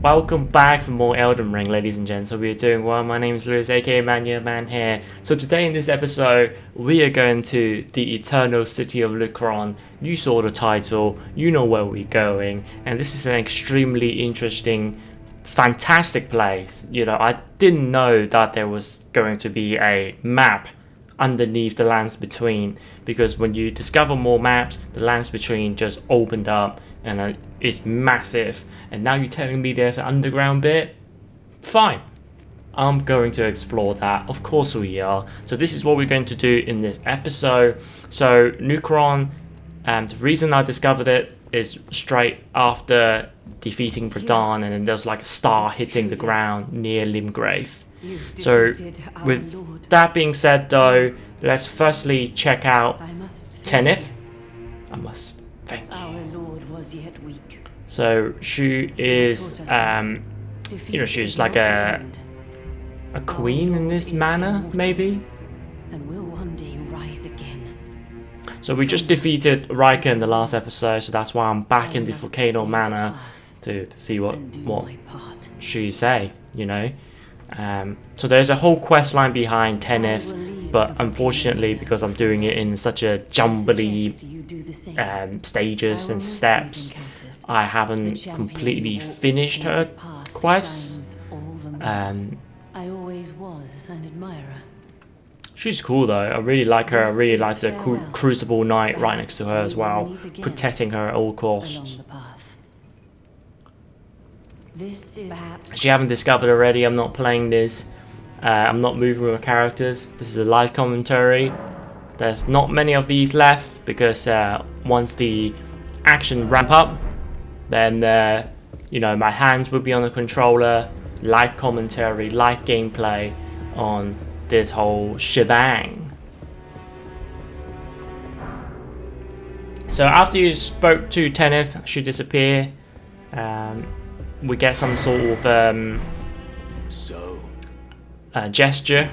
Welcome back for more Elden Ring, ladies and gents. Hope you're doing well. My name is Lewis, aka Manyouaman here. So today in this episode, we are going to the Eternal City of Nokron. You saw the title, you know where we're going, and this is an extremely interesting, fantastic place. You know, I didn't know that there was going to be a map underneath the lands between, because when you discover more maps, the lands between just opened up and it's massive. And now you're telling me there's an underground bit? Fine, I'm going to explore that. Of course we are. So this is what we're going to do in this episode. So Neucron, the reason I discovered it is straight after defeating Radahn, and then there's like a star hitting the ground near Limgrave. So with that being said though, let's firstly check out Tenith. I must thank you. So she is, you know, she's like a queen in this manor, maybe. And will one day rise again. So we just defeated Riker in the last episode, so that's why I'm back in the volcano manor to see what she say, you know. So there's a whole quest line behind Tenith, but unfortunately, because I'm doing it in such a jumbly stages and steps, I haven't completely finished her quest. I always was an admirer. She's cool though. I really like her. I really like the Crucible Knight right next to her as well, protecting her at all costs. As you haven't discovered already, I'm not playing this. I'm not moving with my characters. This is a live commentary. There's not many of these left because once the action ramp up, then you know, my hands will be on the controller, live commentary, live gameplay on this whole shebang. So after you spoke to Tenith, she disappear. We get some sort of gesture.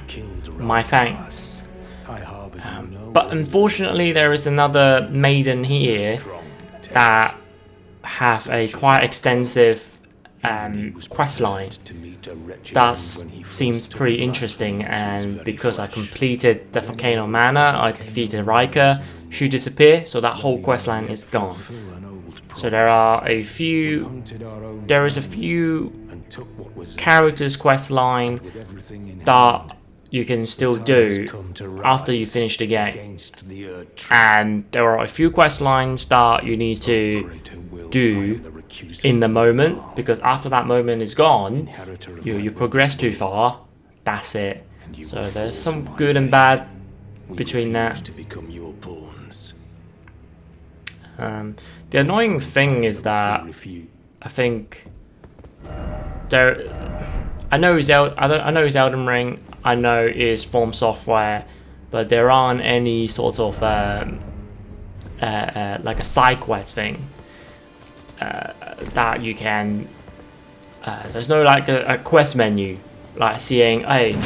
My thanks. But unfortunately, there is another maiden here that have a quite extensive quest line that seems pretty interesting, and because I completed the volcano manor, I defeated Riker, she disappeared, so that whole quest line is gone. So there is a few characters quest line that you can still do after you finish the game, and there are a few quest lines that you need to do in the moment, because after that moment is gone, you progress too far, that's it. So there's some good and bad between that. The annoying thing is that I think I know it's Elden Ring, I know it's From Software, but there aren't any sort of like a side quest thing that you can. There's no like a quest menu, like seeing, hey,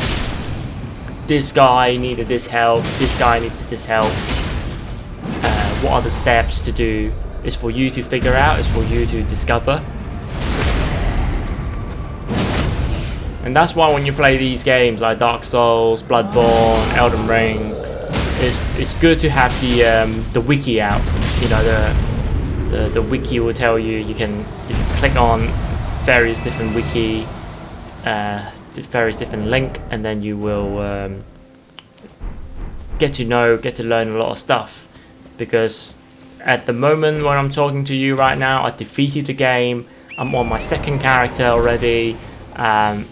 this guy needed this help, this guy needed this help. What are the steps to do? It's for you to figure out, it's for you to discover. And that's why when you play these games like Dark Souls, Bloodborne, Elden Ring, it's good to have the wiki out. You know, the wiki will tell you, you can click on various different wiki, various different link, and then you will get to learn a lot of stuff. Because at the moment when I'm talking to you right now, I defeated the game. I'm on my second character already, and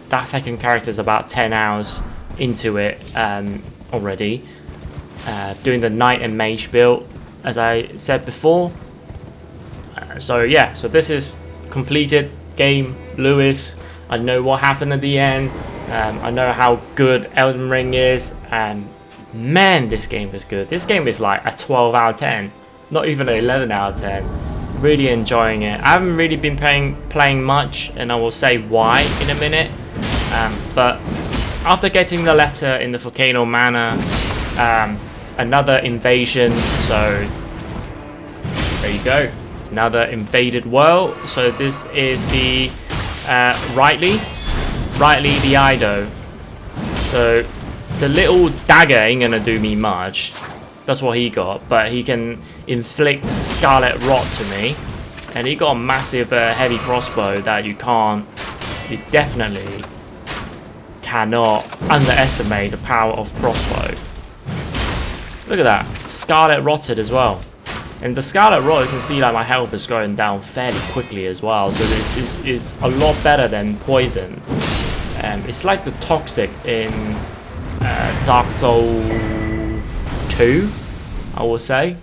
that second character is about 10 hours into it already. Doing the knight and mage build, as I said before. So yeah, so this is completed game, Lewis. I know what happened at the end. I know how good Elden Ring is, and man, this game is good. This game is like a 12 out of 10, not even an 11 out of 10. Really enjoying it. I haven't really been playing much, and I will say why in a minute. But after getting the letter in the volcano manor, another invasion. So there you go. another invaded world. So this is the Rightly the Ido. So the little dagger ain't gonna do me much. That's what he got, but he can inflict Scarlet Rot to me. And he got a massive heavy crossbow that you definitely cannot underestimate the power of crossbow. Look at that, Scarlet Rotted as well. And the Scarlet Rot, you can see like my health is going down fairly quickly as well. So this is a lot better than poison. It's like the Toxic in Dark Souls 2, I would say.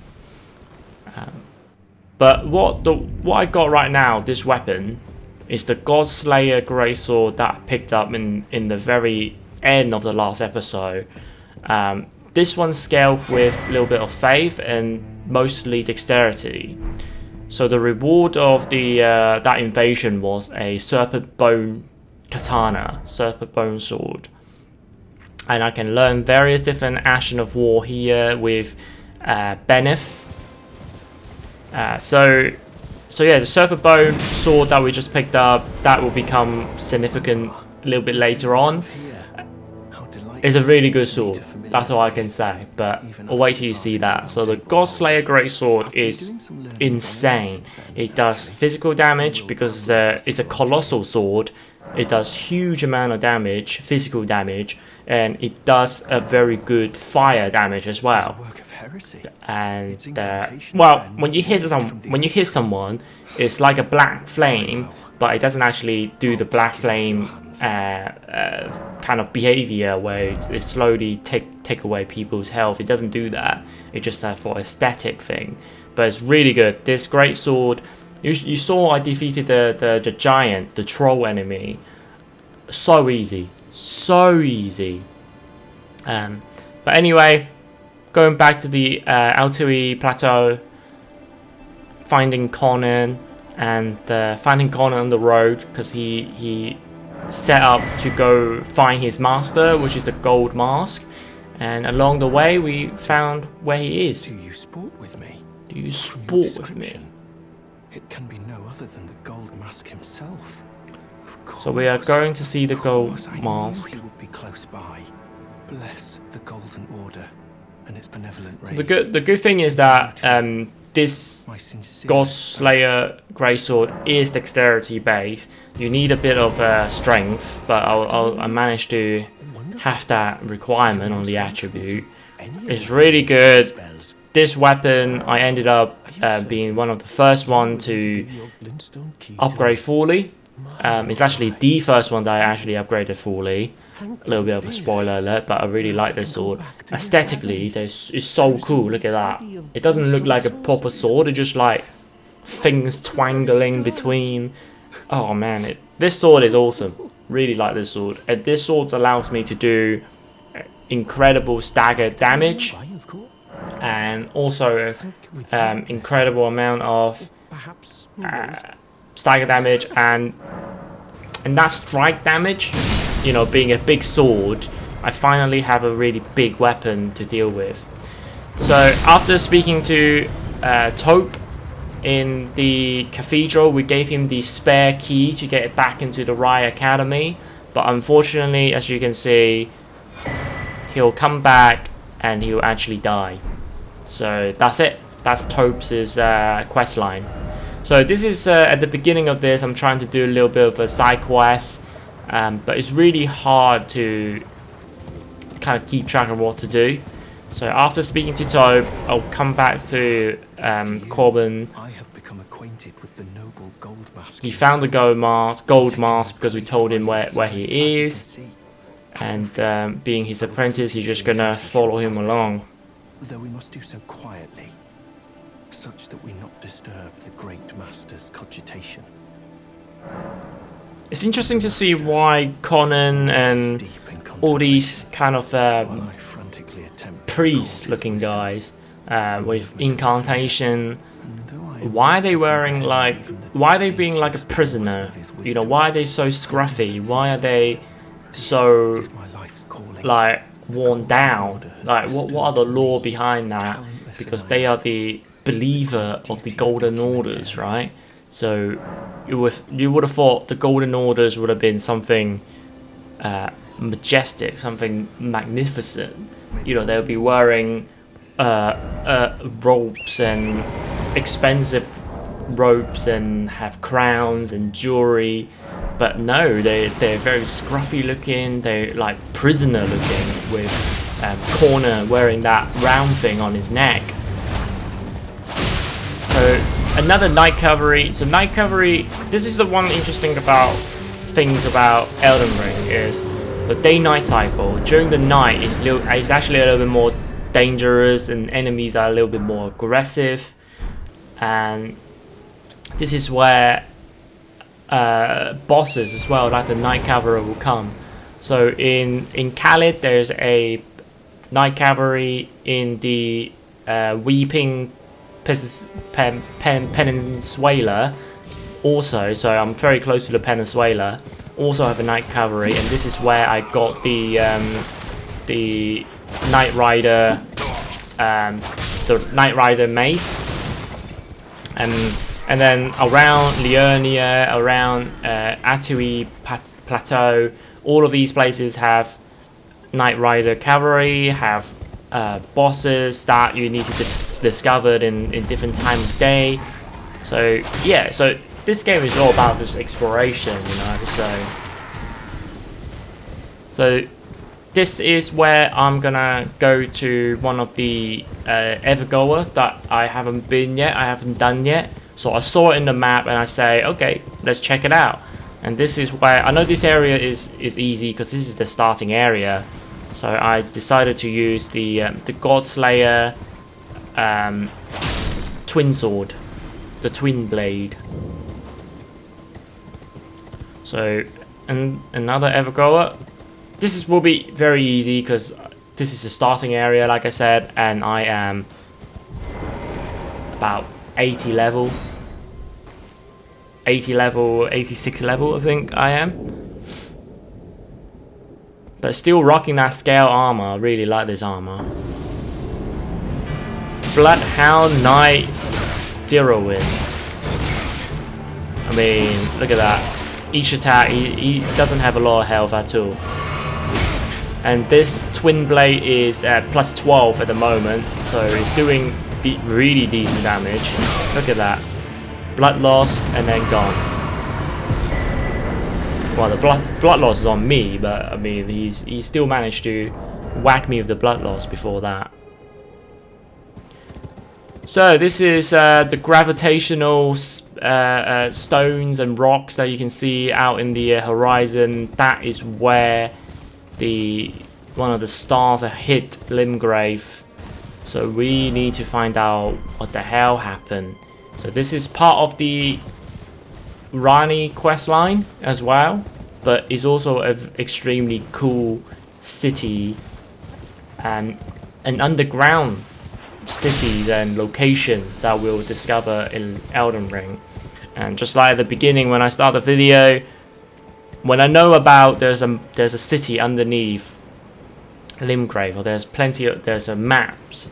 But what I got right now, this weapon, is the Godslayer Greatsword that I picked up in the very end of the last episode. This one's scaled with a little bit of faith and mostly dexterity. So the reward of the that invasion was a serpent bone katana, serpent bone sword, and I can learn various different action of war here with Benef. So yeah, the serpent bone sword that we just picked up, that will become significant a little bit later on. It's a really good sword, that's all I can say, but I'll wait till you see that. So the Godslayer Greatsword is insane. It does physical damage because it's a colossal sword. It does huge amount of damage, physical damage, and it does a very good fire damage as well. And well, when you hit someone, it's like a black flame, but it doesn't actually do the black flame kind of behavior where it slowly take away people's health. It doesn't do that. It's just for aesthetic thing. But it's really good. This great sword. You saw I defeated the giant, the troll enemy. So easy, so easy. But anyway, going back to the Altui Plateau, finding Conan, and finding Conan on the road because he set up to go find his master, which is the Gold Mask. And along the way, we found where he is. Do you sport with me? Do you sport with me? It can be no other than the Gold Mask himself. Of course. So we are going to see the Gold Mask. He would be close by. Bless the Golden Order and its benevolent rays. The good thing is that this Godslayer Greatsword is dexterity based. You need a bit of strength, but I managed to have that requirement on the attribute. It's really good. This weapon, I ended up being one of the first one to upgrade fully. It's actually the first one that I actually upgraded fully. A little bit of a spoiler alert, but I really like this sword. Aesthetically, it's so cool. Look at that. It doesn't look like a proper sword. It's just like things twangling between. Oh man, this sword is awesome. Really like this sword. And this sword allows me to do incredible stagger damage, and also incredible amount of stagger damage and that strike damage. You know, being a big sword, I finally have a really big weapon to deal with. So after speaking to Taupe in the cathedral, we gave him the spare key to get it back into the Rye Academy, but unfortunately, as you can see, he'll come back and he'll actually die. So that's it. That's Taupe's quest line. So this is at the beginning of this, I'm trying to do a little bit of a side quest, but it's really hard to kind of keep track of what to do. So after speaking to Taupe, I'll come back to Corbin. I have become acquainted with the noble Gold Mask. He found the gold mask because we told him where he is, and being his apprentice, he's just gonna follow him along. Though we must do so quietly, such that we not disturb the great master's cogitation. It's interesting to see why Conan and all these kind of priest-looking guys with incantation, why are they wearing like, why are they being like a prisoner? You know, why are they so scruffy? Why are they so like worn down? Like what are the lore behind that? Because they are the believer of the Golden Orders, right? So you would have thought the Golden Orders would have been something majestic, something magnificent. You know, they'll be wearing robes and expensive robes and have crowns and jewelry, but no, they're very scruffy looking. They're like prisoner looking with Corner wearing that round thing on his neck. So another night cavalry. So night cavalry, this is the one interesting things about Elden Ring is the day-night cycle. During the night it's actually a little bit more dangerous and enemies are a little bit more aggressive, and this is where bosses as well, like the night cavalry, will come. So in Khalid there's a night cavalry. In the Weeping Peninsula also, so I'm very close to the Peninsula, also have a night cavalry, and this is where I got the Knight Rider, mace, and then around Liurnia, around Atui Plateau, all of these places have Knight Rider cavalry, have bosses that you need to discover in different time of day. So yeah, so this game is all about just exploration, you know. So this is where I'm gonna go to one of the Evergoer that I haven't been yet, I haven't done yet. So I saw it in the map and I say, okay, let's check it out. And this is where I know this area is easy because this is the starting area. So I decided to use the Godslayer twin sword, the twin blade. So, and another Evergoer. This will be very easy because this is the starting area, like I said, and I am about 80 level, 86 level, I think I am. But still rocking that scale armor. I really like this armor. Bloodhound Knight Dirowin. I mean, look at that. Each attack, he doesn't have a lot of health at all. And this twin blade is plus 12 at the moment, so it's doing really decent damage. Look at that. Blood loss and then gone. Well, the blood loss is on me, but I mean he still managed to whack me with the blood loss before that. So this is the gravitational stones and rocks that you can see out in the horizon. That is where one of the stars have hit Limgrave. So we need to find out what the hell happened. So this is part of the Rani questline as well, but it's also an extremely cool city and an underground city and location that we'll discover in Elden Ring. And just like at the beginning when I start the video, when I know about there's a city underneath Limgrave, or there's a maps,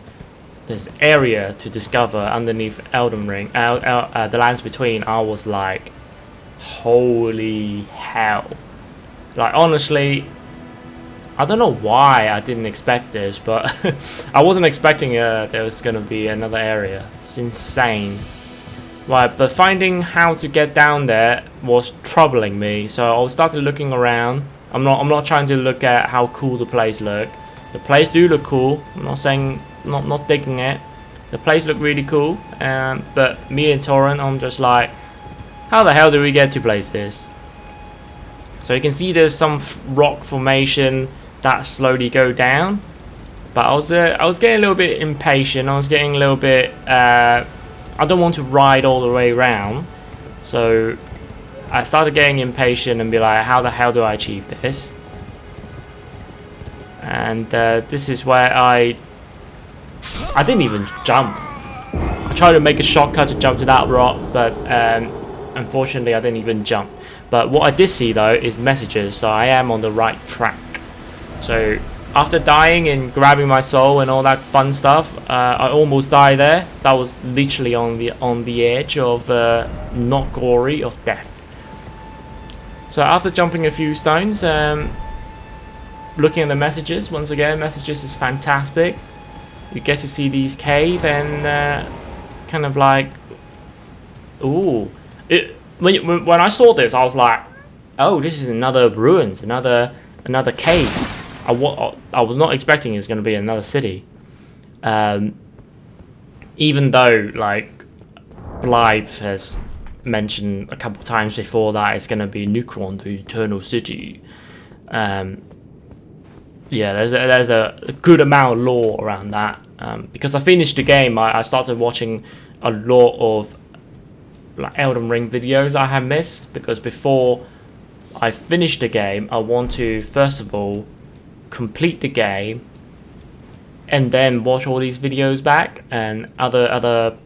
there's area to discover underneath Elden Ring, the Lands Between, I was like, holy hell. Like honestly, I don't know why I didn't expect this, but I wasn't expecting there was gonna be another area. It's insane. Right, but finding how to get down there was troubling me, so I started looking around. I'm not trying to look at how cool the place look. The place do look cool. I'm not saying not digging it. The place looked really cool, but me and Torrent, I'm just like, how the hell do we get to place this? So you can see there's some rock formation that slowly go down, but I was getting a little bit impatient. I was getting a little bit I don't want to ride all the way around, so I started getting impatient and be like, how the hell do I achieve this? And this is where I didn't even jump. I tried to make a shortcut to jump to that rock, but unfortunately I didn't even jump. But what I did see though is messages, so I am on the right track. So after dying and grabbing my soul and all that fun stuff, I almost died there. That was literally on the edge of not glory of death. So after jumping a few stones, looking at the messages once again, messages is fantastic. You get to see these cave and kind of like, ooh, when I saw this, I was like, oh, this is another ruins, another cave. I was not expecting it's going to be another city. Even though, like, Blythe has mentioned a couple times before that it's going to be Nokron, the Eternal City. Yeah, there's a good amount of lore around that. Because I finished the game, I started watching a lot of like Elden Ring videos I have missed, because before I finish the game, I want to first of all complete the game and then watch all these videos back and other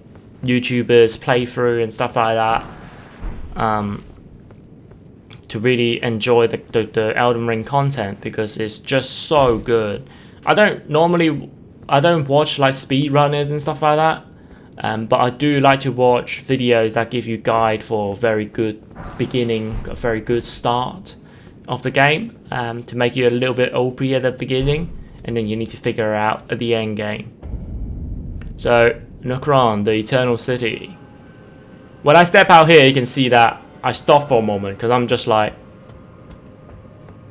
YouTubers playthrough and stuff like that, to really enjoy the Elden Ring content, because it's just so good. I don't watch like speedrunners and stuff like that, but I do like to watch videos that give you guide for a very good beginning, a very good start of the game, to make you a little bit OP at the beginning, and then you need to figure out at the end game. So Nokron, the Eternal City. When I step out here, you can see that I stop for a moment because I'm just like,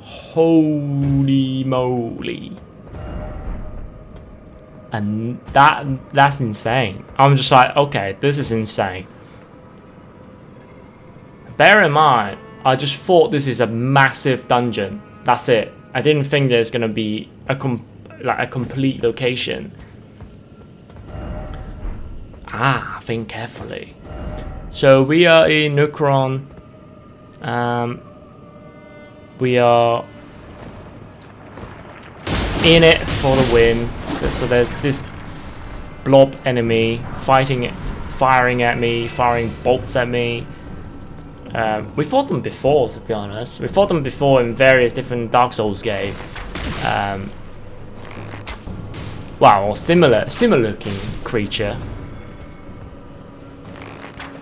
holy moly. And that's insane. I'm just like, okay, this is insane. Bear in mind, I just thought this is a massive dungeon. That's it. I didn't think there's gonna be a complete location. Think carefully. So we are in Nokron. We are in it for the win. So there's this blob enemy fighting at me, firing bolts at me. We fought them before, to be honest. We fought them before in various different Dark Souls games. Well, similar looking creature.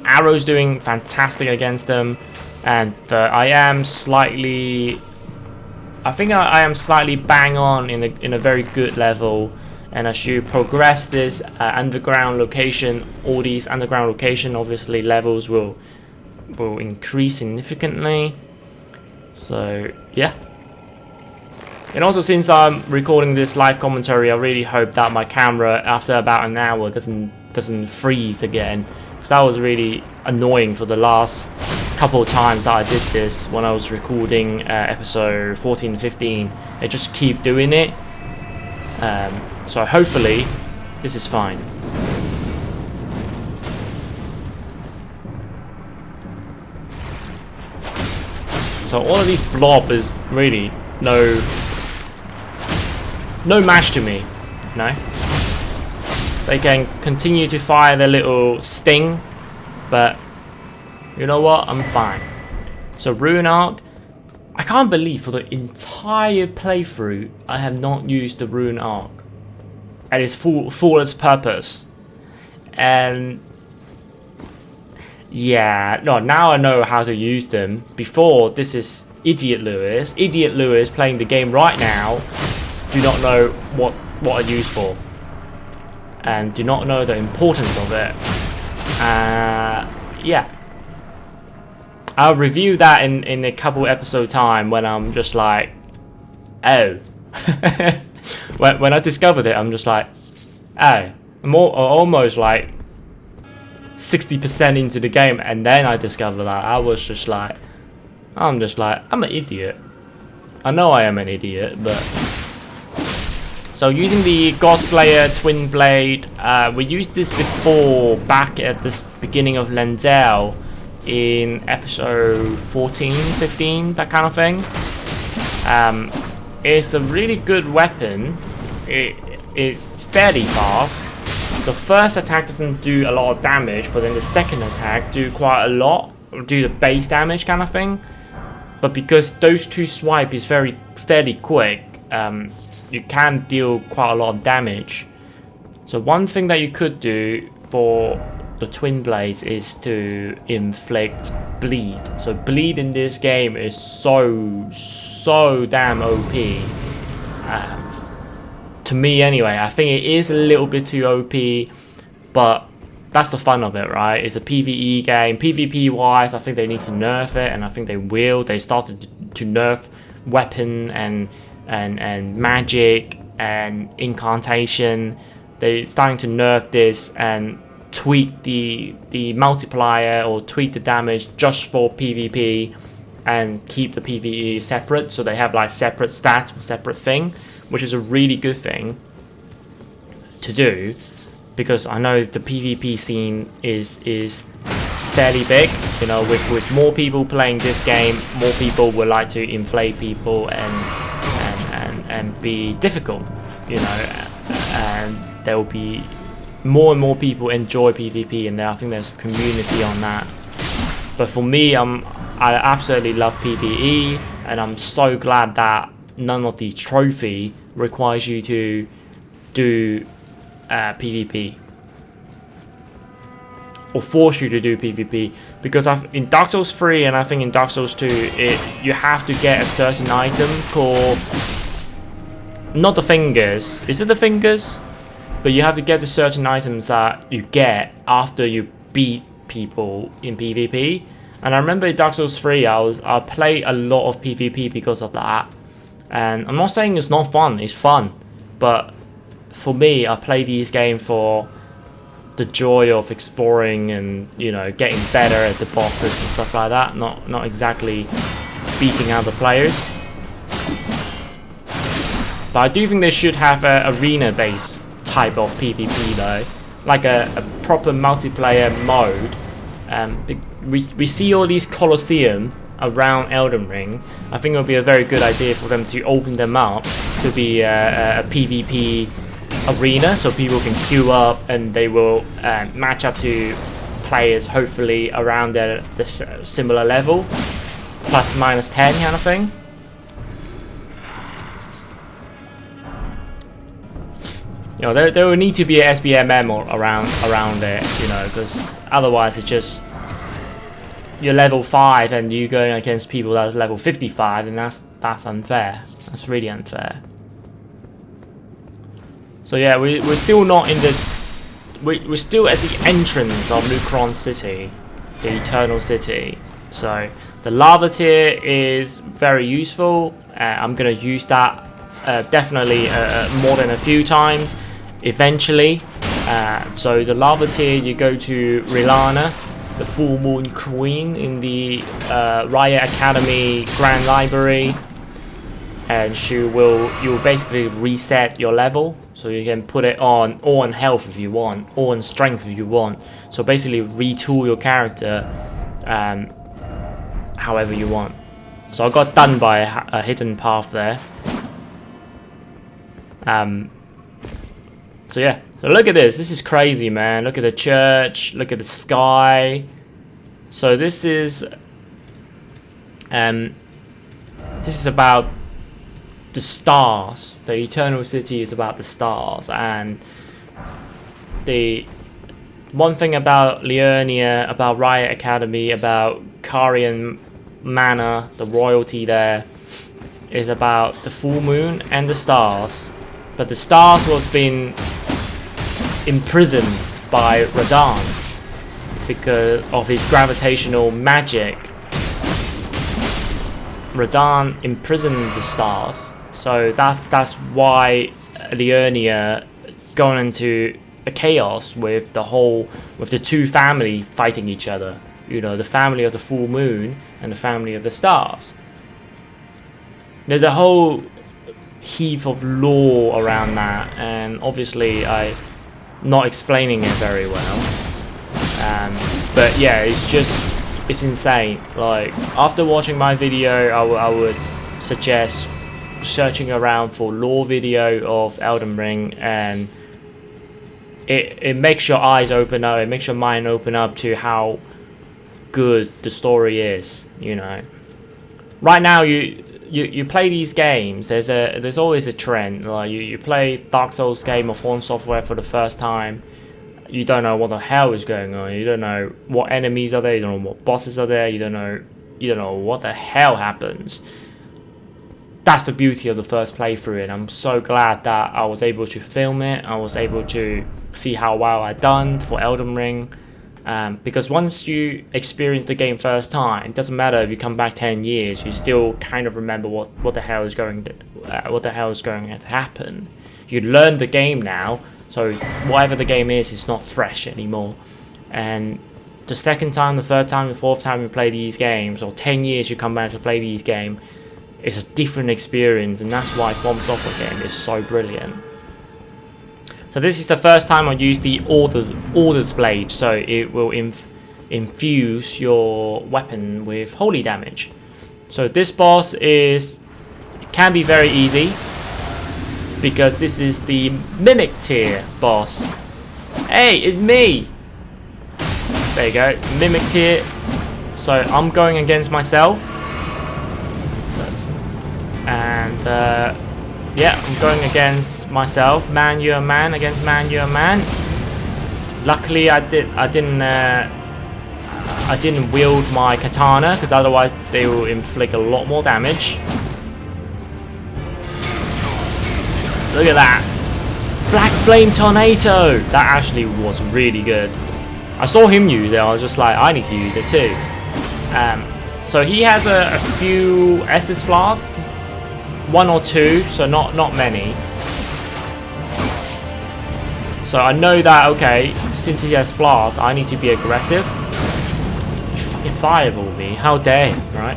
Arrow's doing fantastic against them, and I am slightly. I think I am slightly bang on in a very good level. And as you progress this underground location, all these underground location, obviously levels will increase significantly. So yeah. And also, since I'm recording this live commentary, I really hope that my camera after about an hour doesn't freeze again, because that was really annoying for the last couple of times that I did this when I was recording episode 14 and 15. I just keep doing it. So hopefully this is fine. So all of these blob is really no match to me, you know. They can continue to fire their little sting, but you know what? I'm fine. So Ruin Arc, I can't believe for the entire playthrough I have not used the Ruin Arc at its fullest purpose. And yeah, no, now I know how to use them. Before, this is Idiot Lewis. Idiot Lewis playing the game right now do not know what I use for, and do not know the importance of it. Yeah, I'll review that in a couple episode time when I'm just like, oh. When I discovered it, I'm just like, oh, I'm almost like 60% into the game, and then I discovered that I was just like, I'm an idiot. I know I am an idiot, but so using the Godslayer Twin Blade, we used this before back at the beginning of Lendell in episode 14, 15, that kind of thing. It's a really good weapon. It's fairly fast. The first attack doesn't do a lot of damage, but then the second attack do quite a lot, do the base damage kind of thing. But because those two swipe is fairly quick, you can deal quite a lot of damage. So one thing that you could do for the twin blades is to inflict bleed. So bleed in this game is so damn OP. To me anyway, I think it is a little bit too OP, but that's the fun of it, right? It's a PvE game. PvP wise, I think they need to nerf it, and I think they will. They started to nerf weapon and magic and incantation. They're starting to nerf this and tweak the multiplier or tweak the damage just for PvP and keep the PvE separate, so they have like separate stats for separate thing, which is a really good thing to do, because I know the PvP scene is fairly big. You know, with more people playing this game, more people would like to inflate people and be difficult, you know, and there will be more and more people enjoy PvP, and I think there's a community on that. But for me, I absolutely love PvE, and I'm so glad that none of the trophy requires you to do PvP or force you to do PvP, because in Dark Souls 3 and I think in Dark Souls 2, you have to get a certain item called, not the fingers, is it the fingers? But you have to get the certain items that you get after you beat people in PvP. And I remember in Dark Souls 3, I played a lot of PvP because of that. And I'm not saying it's not fun, it's fun. But for me, I play these games for the joy of exploring and, you know, getting better at the bosses and stuff like that. Not exactly beating other players. But I do think they should have an arena-based type of PvP though, like a proper multiplayer mode. We see all these Colosseum around Elden Ring. I think it would be a very good idea for them to open them up to be a PvP arena, so people can queue up and they will match up to players hopefully around the similar level, plus minus 10 kind of thing. You know, there will need to be a SBMM around it, you know, because otherwise it's just you're level 5 and you're going against people that's level 55, and that's unfair. That's really unfair. So yeah, we're still not in the we're still at the entrance of Neucron City, the Eternal City. So the lava tier is very useful. I'm gonna use that definitely more than a few times eventually. So the lava tier, you go to Radahn, the Full Moon Queen in the Riot Academy Grand Library, and you'll basically reset your level, so you can put it on all on health if you want, or on strength if you want. So basically retool your character however you want. So I got done by a hidden path there. So yeah, so look at this. This is crazy, man. Look at the church. Look at the sky. So this is about the stars. The Eternal City is about the stars, and the one thing about Liurnia, about Riot Academy, about Carian Manor, the royalty there, is about the full moon and the stars. But the stars was been imprisoned by Radahn because of his gravitational magic. Radahn imprisoned the stars, so that's why Liurnia gone into a chaos with the two family fighting each other. You know, the family of the full moon and the family of the stars. There's a whole heap of lore around that, and obviously I'm not explaining it very well. But yeah, it's insane. Like, after watching my video, I would suggest searching around for lore video of Elden Ring, and it makes your eyes open up, it makes your mind open up to how good the story is, you know. Right now, you play these games, there's always a trend. Like you play Dark Souls game or From Software for the first time, you don't know what the hell is going on. You don't know what enemies are there. You don't know what bosses are there. You don't know what the hell happens. That's the beauty of the first playthrough, and I'm so glad that I was able to film it. I was able to see how well I done for Elden Ring. Because once you experience the game first time, it doesn't matter if you come back 10 years, you still kind of remember what the hell is going to happen. You learn the game now, so whatever the game is, it's not fresh anymore. And the second time, the third time, the fourth time you play these games, or 10 years you come back to play these games, it's a different experience, and that's why From Software game is so brilliant. So this is the first time I use the Orders Blade, so it will infuse your weapon with holy damage. So this boss can be very easy, because this is the Mimic tier boss. Hey, it's me! There you go, Mimic tier. So I'm going against myself. And yeah, I'm going against myself, Manyouaman against Manyouaman. Luckily, I didn't wield my katana, because otherwise they will inflict a lot more damage. Look at that, Black Flame Tornado. That actually was really good. I saw him use it. I was just like, I need to use it too. So he has a few Estus flasks. 1 or 2, so not many. So I know that, okay, since he has flasks, I need to be aggressive. You fucking fireball me, how dare you, right?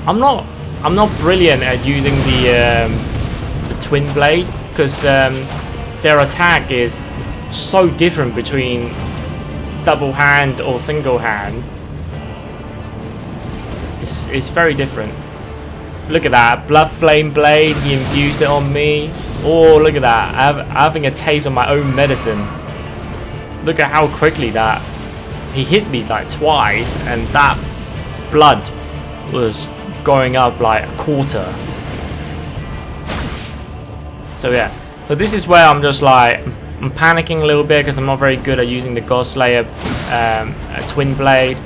I'm not brilliant at using the twin blade, because their attack is so different between double hand or single hand. It's very different. Look at that, Blood Flame Blade, he infused it on me. Oh, look at that, I'm having a taste of my own medicine. Look at how quickly that, he hit me like twice, and that blood was going up like a quarter. So yeah, so this is where I'm just like, I'm panicking a little bit, because I'm not very good at using the Godslayer twin blade.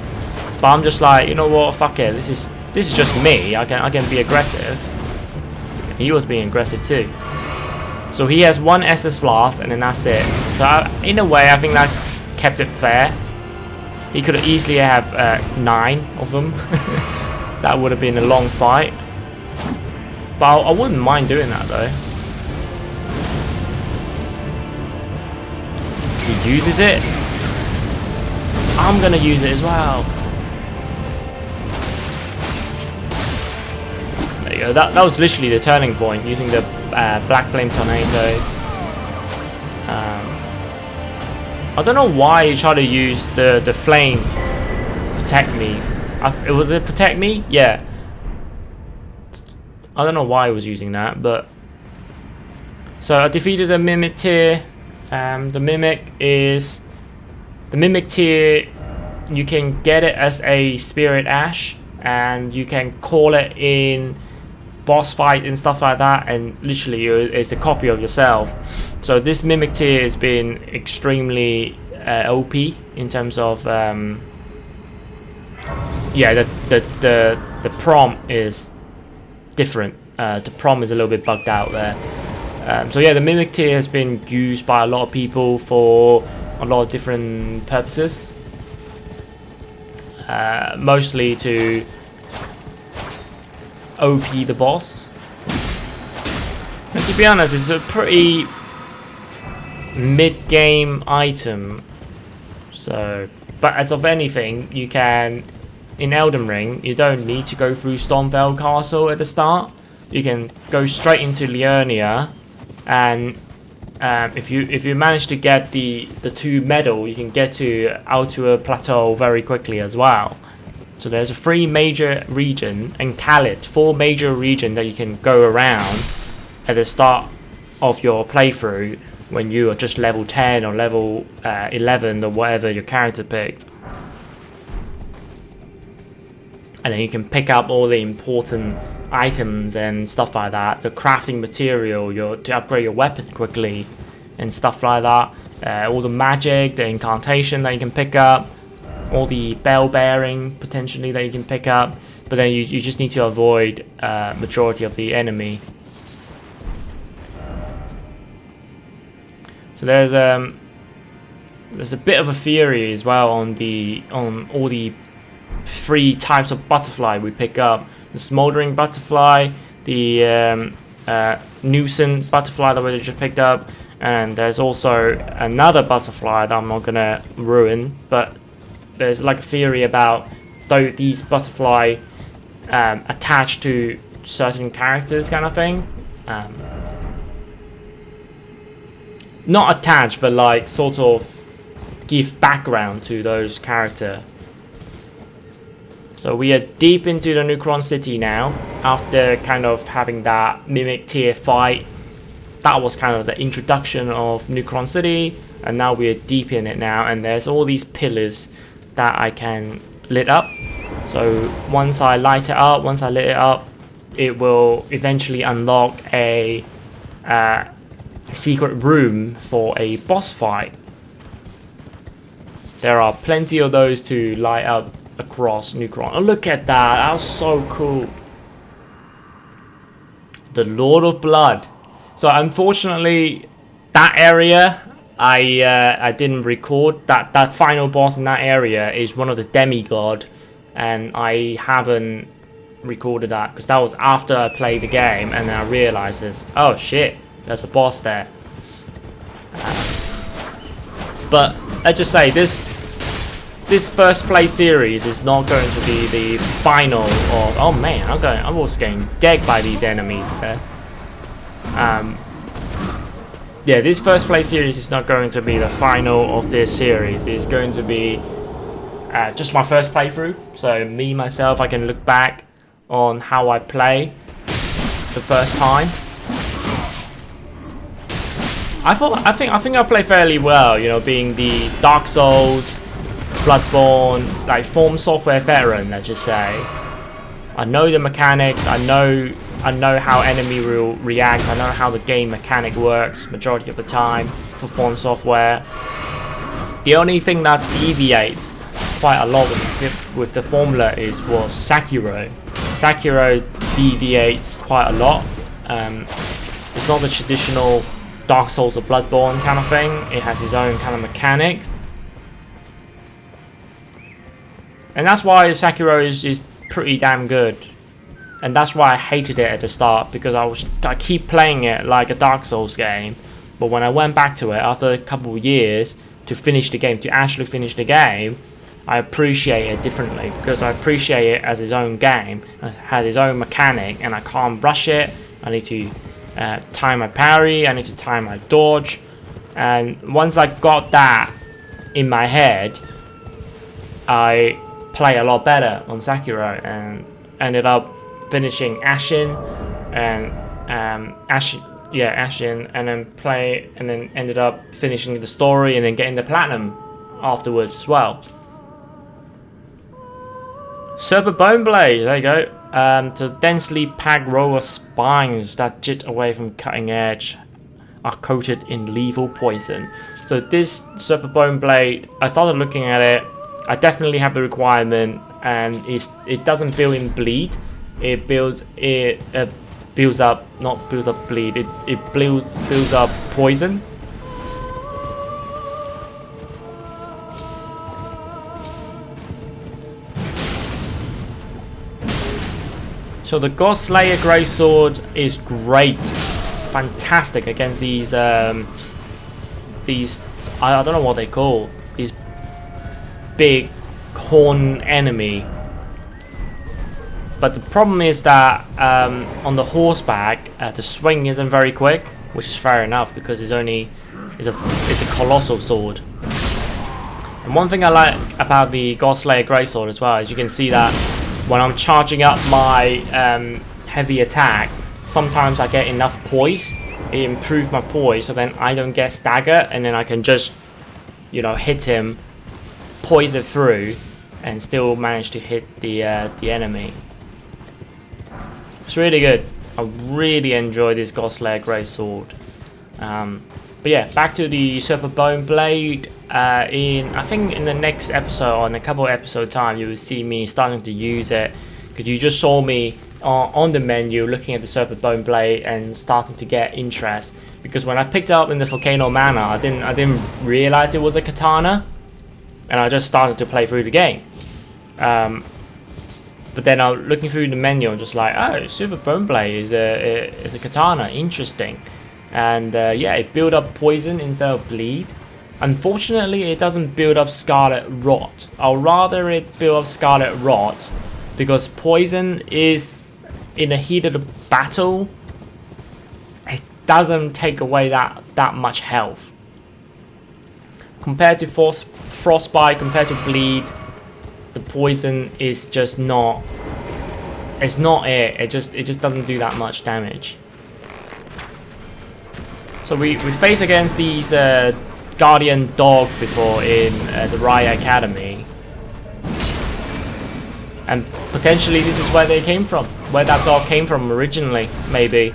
But I'm just like, you know what, fuck it, this is just me. I can be aggressive. He was being aggressive too. So he has 1 Estus Flask, and then that's it. So in a way, I think that kept it fair. He could easily have 9 of them. That would have been a long fight. But I wouldn't mind doing that though. He uses it. I'm gonna use it as well. That was literally the turning point, using the Black Flame Tornado. I don't know why he tried to use the flame protect me. Was it protect me? Yeah. I don't know why he was using that, but so I defeated the Mimic tier. The Mimic tier. You can get it as a Spirit Ash, and you can call it in boss fight and stuff like that, and literally it's a copy of yourself. So this Mimic tier has been extremely OP in terms of yeah, the prompt is different. The prompt is a little bit bugged out there. So yeah, the Mimic tier has been used by a lot of people for a lot of different purposes, mostly to OP the boss. And to be honest, it's a pretty mid-game item. So, but as of anything, you can, in Elden Ring, you don't need to go through Stormveil Castle at the start. You can go straight into Liurnia, and if you manage to get the 2 medal, you can get to Altua Plateau very quickly as well. So there's a 3 major region, and Khalid, 4 major region that you can go around at the start of your playthrough when you are just level 10 or level 11 or whatever your character picked. and then you can pick up all the important items and stuff like that, the crafting material to upgrade your weapon quickly and stuff like that, all the magic, the incantation that you can pick up, all the bell bearing potentially that you can pick up, but then you just need to avoid majority of the enemy. So there's a bit of a theory as well on all the 3 types of butterfly we pick up: the smoldering butterfly, the nuisance butterfly that we just picked up, and there's also another butterfly that I'm not gonna ruin, but there's like a theory about these butterfly attached to certain characters kind of thing. Not attached, but like sort of give background to those characters. So we are deep into the Neucron City now, after kind of having that Mimic tier fight. That was kind of the introduction of Neucron City, and now we are deep in it now, and there's all these pillars that I can lit up. So once I lit it up, it will eventually unlock a secret room for a boss fight. There are plenty of those to light up across Neucron. Oh, look at that! That was so cool. The Lord of Blood. So unfortunately, that area I didn't record. That final boss in that area is one of the demigod, and I haven't recorded that because that was after I played the game, and then I realized this. Oh shit, there's a boss there. But let's just say this first play series is not going to be the final of. Oh man, I was getting decked by these enemies there. Yeah, this first play series is not going to be the final of this series. It's going to be just my first playthrough. So me myself, I can look back on how I play the first time. I think I play fairly well, you know, being the Dark Souls, Bloodborne, like From Software veteran, let's just say. I know the mechanics, I know how enemy will react, I know how the game mechanic works majority of the time for From Software. The only thing that deviates quite a lot with the formula was Sekiro. Sekiro deviates quite a lot. It's not the traditional Dark Souls or Bloodborne kind of thing. It has its own kind of mechanics. And that's why Sekiro is pretty damn good. And that's why I hated it at the start, because I keep playing it like a Dark Souls game. But when I went back to it after a couple of years to finish the game, to actually finish the game, I appreciate it differently, because I appreciate it as its own game. It has its own mechanic, and I can't rush it. I need to time my parry, I need to time my dodge. And once I got that in my head, I play a lot better on Sekiro, and ended up finishing Ashen and Ashen, and then ended up finishing the story and then getting the platinum afterwards as well. Serpent Bone Blade, there you go. So densely packed row of spines that jit away from cutting edge are coated in lethal poison. So this Serpent Bone Blade, I started looking at it. I definitely have the requirement, and it doesn't build in bleed. It builds up bleed. It builds up poison. So the God Slayer Greatsword is great, fantastic against these I don't know what they call these big horn enemy. But the problem is that on the horseback, the swing isn't very quick, which is fair enough because it's a colossal sword. And one thing I like about the God Slayer Greatsword as well is you can see that when I'm charging up my heavy attack, sometimes I get enough poise. It improves my poise, so then I don't get staggered, and then I can just, you know, hit him, poise it through, and still manage to hit the enemy. It's really good. I really enjoy this Godslayer Greatsword. But yeah, back to the Serpent Bone Blade. I think in the next episode, or in a couple of episode time, you will see me starting to use it, because you just saw me on the menu looking at the Serpent Bone Blade and starting to get interest. Because when I picked it up in the Volcano Manor, I didn't realize it was a katana, and I just started to play through the game. But then I was looking through the menu and just like, oh, Super Bone Blade is a katana, interesting. And yeah, it built up poison instead of bleed. Unfortunately, it doesn't build up Scarlet Rot. I'll rather it build up Scarlet Rot, because poison is, in the heat of the battle, it doesn't take away that much health. Compared to Frostbite, compared to bleed, the poison is just not. It's not it. It just doesn't do that much damage. So we face against these Guardian Dog before in the Raya Academy, and potentially this is where they came from, where that dog came from originally, maybe,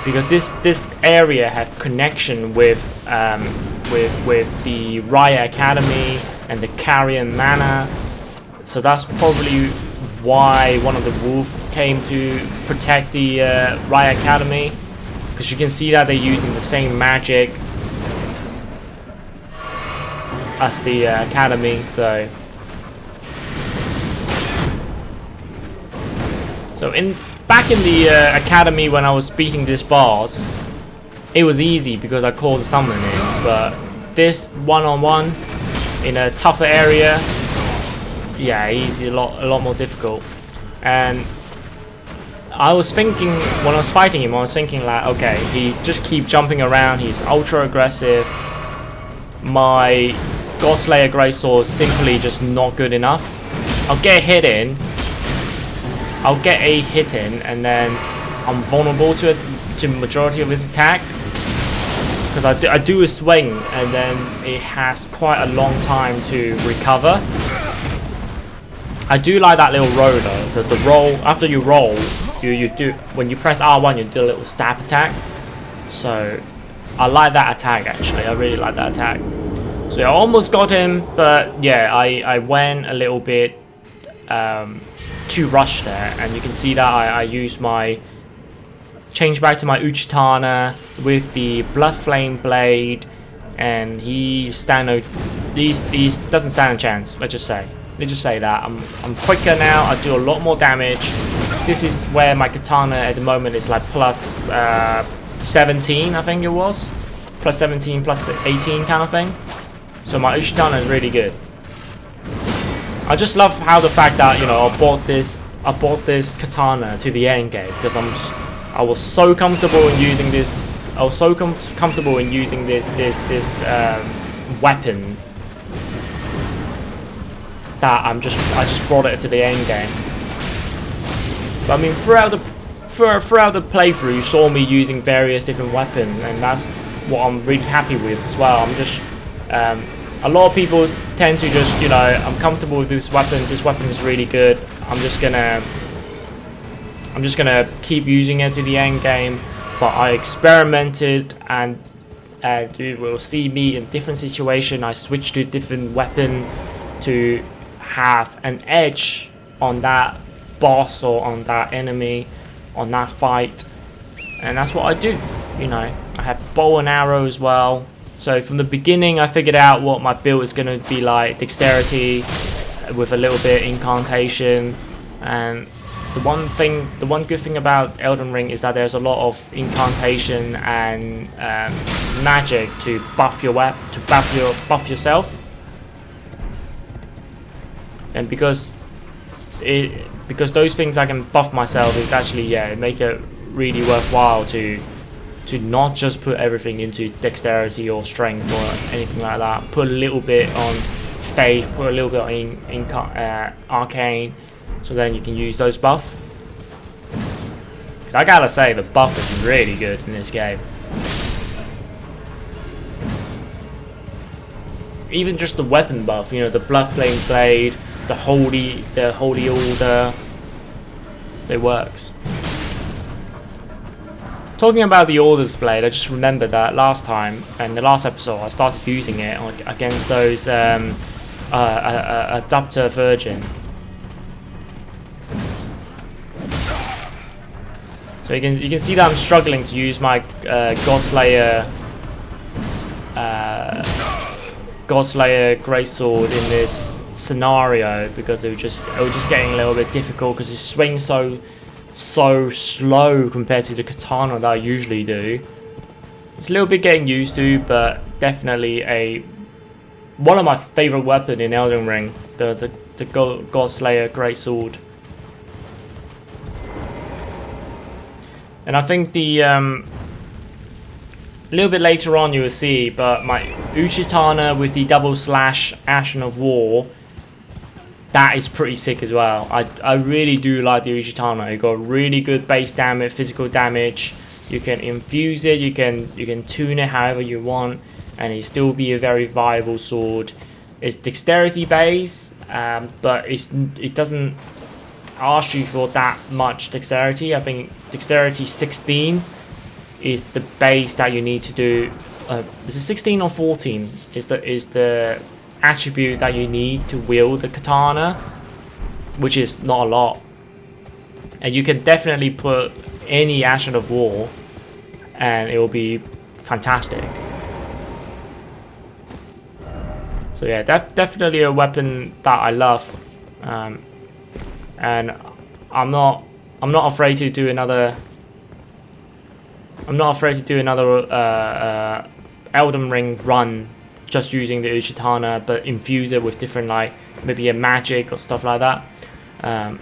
because this area had connection with the Raya Academy and the Carrion Manor, so that's probably why one of the wolf came to protect the Raya Academy, because you can see that they're using the same magic as the Academy. So back in the Academy, when I was beating this boss, it was easy because I called the summon in, but this one-on-one in a tougher area, yeah, he's a lot more difficult. And I was thinking, when I was fighting him, I was thinking like, okay, he just keep jumping around, he's ultra aggressive, my Godslayer Greatsword is simply just not good enough. I'll get a hit in, and then I'm vulnerable to the majority of his attack, because I do a swing and then it has quite a long time to recover. I do like that little roll though. The roll, after you roll, you do, when you press R1, you do a little stab attack. So I like that attack actually. I really like that attack. So I almost got him, but yeah, I went a little bit too rushed there, and you can see that I used my change back to my Uchihatana with the Blood Flame Blade, and he doesn't stand a chance. Let's just say that I'm quicker now. I do a lot more damage. This is where my katana at the moment is like plus 17, I think it was, plus 17, plus 18 kind of thing. So my Uchihatana is really good. I just love how the fact that, you know, I bought this katana to the end game, because I was so comfortable in using this. I was so comfortable in using this weapon that I just brought it to the end game. But I mean, throughout the playthrough, you saw me using various different weapons, and that's what I'm really happy with as well. I'm just a lot of people tend to just, you know, I'm comfortable with this weapon. This weapon is really good. I'm just gonna keep using it to the end game. But I experimented, and you will see me in different situations. I switched to a different weapon to have an edge on that boss or on that enemy, on that fight, and that's what I do. You know, I have the bow and arrow as well. So from the beginning, I figured out what my build is going to be like: dexterity with a little bit incantation. And the one good thing about Elden Ring is that there's a lot of incantation and magic to buff your buff yourself. And because those things I can buff myself, is actually, yeah, it make it really worthwhile to not just put everything into dexterity or strength or anything like that. Put a little bit on faith, put a little bit in arcane, so then you can use those buff. Because I gotta say, the buff is really good in this game. even just the weapon buff, you know, the Bloodflame Blade, the Holy Order, it works. Talking about the Order's Blade, I just remembered that last time, in the last episode, I started using it against those Adapter Virgin. So you can see that I'm struggling to use my Godslayer Greatsword in this scenario because it was just getting a little bit difficult because it swings so slow compared to the katana that I usually do. It's a little bit getting used to, but definitely one of my favorite weapons in Elden Ring, the Godslayer Greatsword. And I think the a little bit later on you will see, but my Uchihatana with the double slash Ashen of War, that is pretty sick as well. I really do like the Uchihatana. You got really good base damage, physical damage. You can infuse it, you can tune it however you want, and it still be a very viable sword. It's dexterity based, but it doesn't ask you for that much dexterity. I think dexterity 16 is the base that you need to do. Is it 16 or 14? Is the attribute that you need to wield the katana, which is not a lot. And you can definitely put any Ashen of War, and it will be fantastic. So yeah, definitely a weapon that I love. And I'm not afraid to do another. I'm not afraid to do another Elden Ring run just using the Uchihatana, but infuse it with different, like maybe a magic or stuff like that. I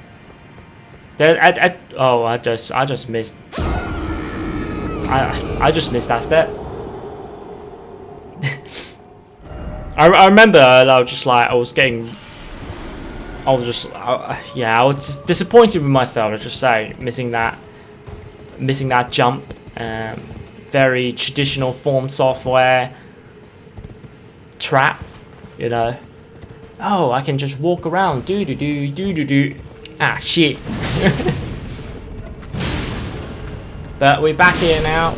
just missed. I just missed that step. I remember I was just disappointed with myself, let's just say, missing that jump. Very traditional Form Software trap, you know. Oh, I can just walk around, do. Ah, shit. But we're back here now.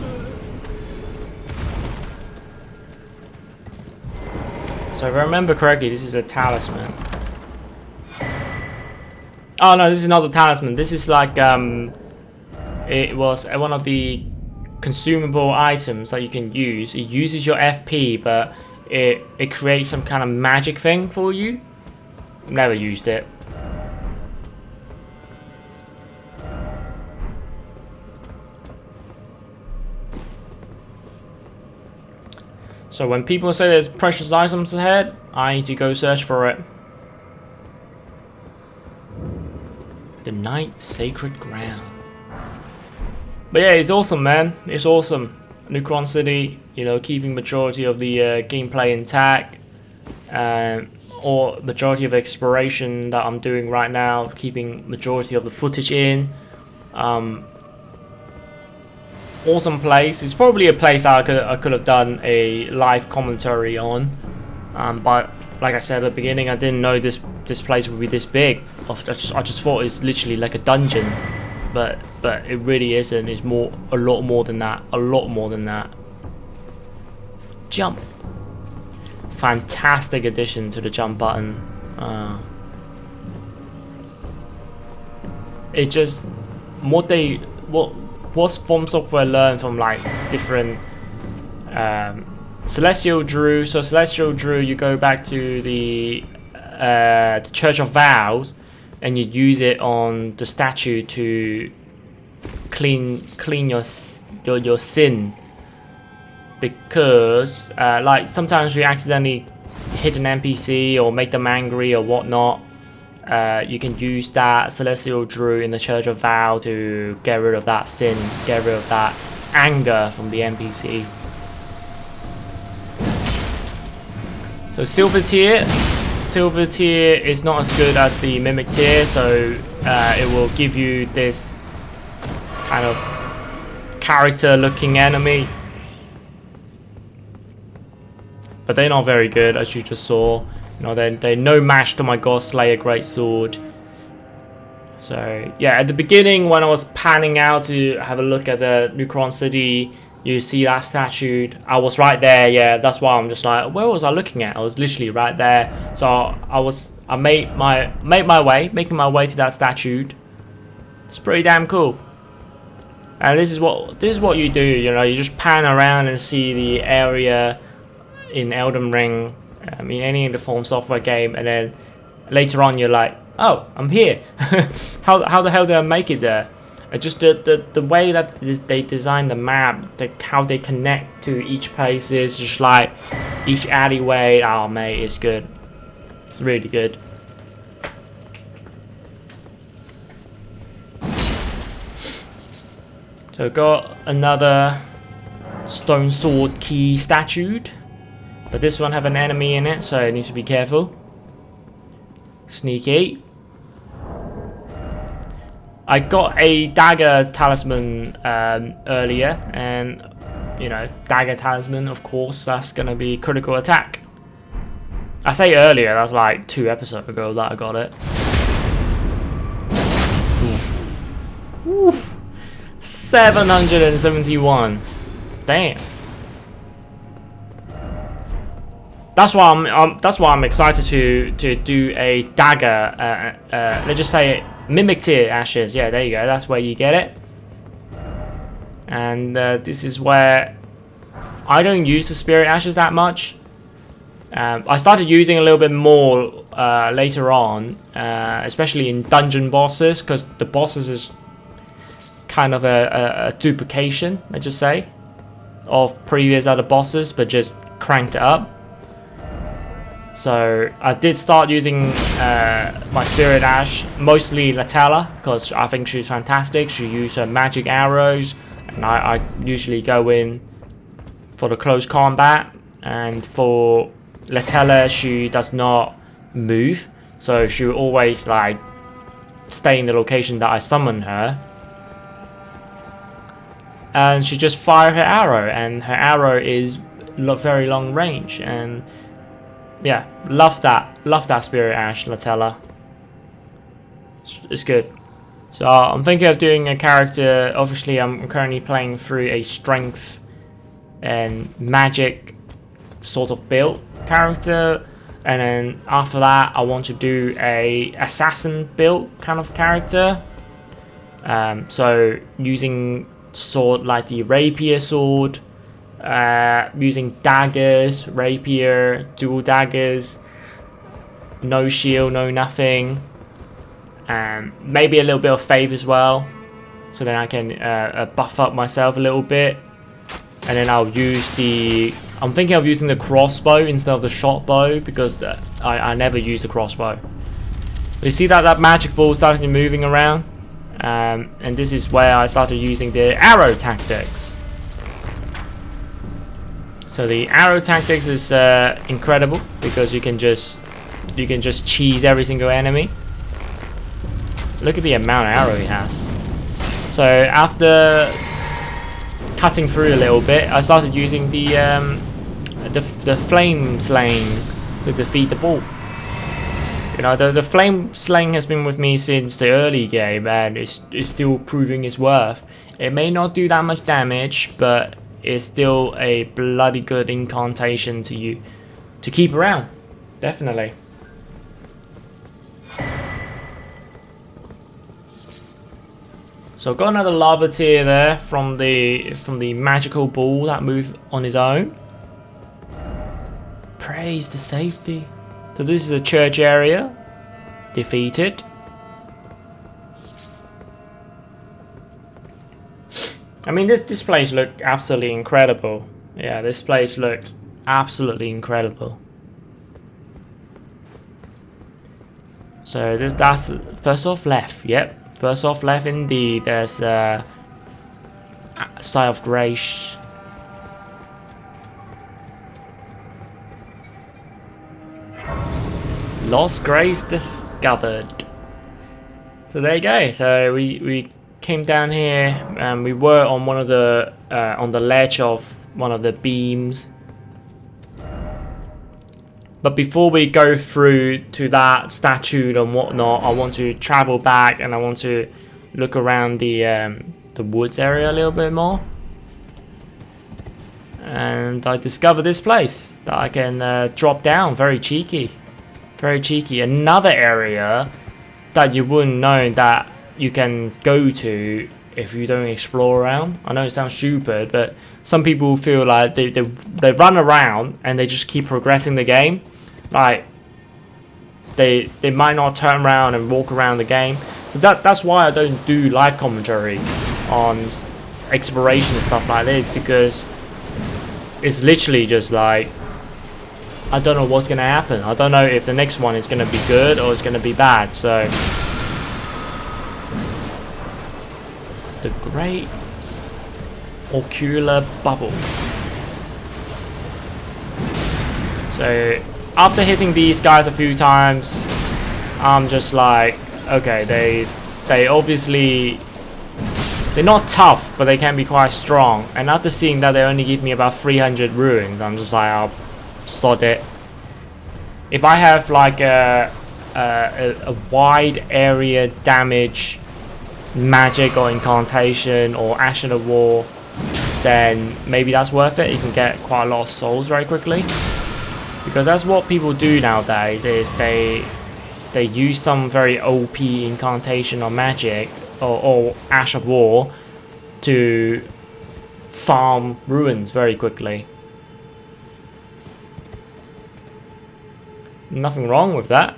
So if I remember correctly, this is a talisman. Oh no, this is not the talisman. This is like it was one of the consumable items that you can use. It uses your FP, but it creates some kind of magic thing for you. Never used it. So when people say there's precious items ahead, I need to go search for it. The Knight's Sacred Ground. But yeah, it's awesome, man. It's awesome. Neucron City, you know, keeping majority of the gameplay intact, or majority of exploration that I'm doing right now, keeping majority of the footage in. Awesome place. It's probably a place that I could have done a live commentary on, but like I said at the beginning, I didn't know this place would be this big. I just thought it's literally like a dungeon, but it really isn't. It's a lot more than that. A lot more than that. Jump. Fantastic addition to the jump button. It just what's From Software learned from like different Celestial Druid. So Celestial Druid, you go back to the Church of Vows, and you use it on the statue to clean your sin, because like sometimes we accidentally hit an NPC or make them angry or whatnot. You can use that Celestial Druid in the Church of Vow to get rid of that sin, get rid of that anger from the NPC. So Silver tier is not as good as the Mimic tier, so it will give you this kind of character looking enemy. but they're not very good, as you just saw. You know, they're no match to my Godslayer Greatsword. So yeah, at the beginning when I was panning out to have a look at the Neucron City, you see that statue. I was right there. Yeah, that's why I'm just like, where was I looking at? I was literally right there. So I making my way to that statue. It's pretty damn cool. And this is what you do. You know, you just pan around and see the area in Elden Ring, in any of the From Software game, and then later on you're like, oh, I'm here. how the hell did I make it there? Just the way that they design the map, how they connect to each place is just like each alleyway. Oh mate, it's good. It's really good. So got another stone sword key statue, but this one have an enemy in it, so it needs to be careful. Sneaky. I got a dagger talisman earlier, and you know, dagger talisman, of course, that's gonna be critical attack. I say earlier, that's like 2 episodes ago that I got it. Oof. Oof. 771. Damn. That's why I'm excited to do a dagger. Let's just say Mimic Tier Ashes. Yeah, there you go. That's where you get it. And this is where I don't use the Spirit Ashes that much. I started using a little bit more later on, especially in dungeon bosses, because the bosses is kind of a duplication, let's just say, of previous other bosses, but just cranked it up. So I did start using my Spirit Ash, mostly Latella, because I think she's fantastic. She uses her magic arrows, and I usually go in for the close combat. And for Latella, she does not move, so she will always like stay in the location that I summon her. And she just fire her arrow, and her arrow is very long range. And yeah, love that Spirit Ash Latella. It's good. So I'm thinking of doing a character. Obviously, I'm currently playing through a strength and magic sort of build character, and then after that, I want to do a assassin build kind of character. So using sword like the rapier sword, using daggers, rapier, dual daggers, no shield, no nothing, maybe a little bit of faith as well, so then I can buff up myself a little bit. And then I'll use I'm thinking of using the crossbow instead of the short bow, because I never use the crossbow. You see that magic ball started moving around? And this is where I started using the arrow tactics. So the arrow tactics is incredible, because you can just cheese every single enemy. Look at the amount of arrow he has. So after cutting through a little bit, I started using the flame slaying to defeat the ball. You know, the flame slaying has been with me since the early game, and it's still proving its worth. It may not do that much damage, but it's still a bloody good incantation to keep around. Definitely. So got another lava tier there from the magical ball that moved on his own. Praise the safety. So this is a church area. Defeated. I mean, this place looked absolutely incredible. Yeah, this place looks absolutely incredible. So that's first off left. Yep, first off left indeed. There's Side of Grace. Lost Grace discovered. So there you go. So we came down here, and we were on one of the on the ledge of one of the beams. But before we go through to that statue and whatnot, I want to travel back and I want to look around the woods area a little bit more. And I discovered this place that I can drop down. Very cheeky. Very cheeky. Another area that you wouldn't know that you can go to if you don't explore around. I know it sounds stupid, but some people feel like they run around and they just keep progressing the game. Like they might not turn around and walk around the game. So that's why I don't do live commentary on exploration and stuff like this, because it's literally just like I don't know what's gonna happen. I don't know if the next one is gonna be good or it's gonna be bad. So the Great Ocular Bubble. So after hitting these guys a few times, I'm just like, okay, they obviously, they're not tough, but they can be quite strong. And after seeing that they only give me about 300 ruins, I'm just like, I'll sod it. If I have like a wide area damage magic or incantation or Ash in the War, then maybe that's worth it. You can get quite a lot of souls very quickly, because that's what people do nowadays, is they use some very OP incantation or magic or Ash of War to farm ruins very quickly. Nothing wrong with that.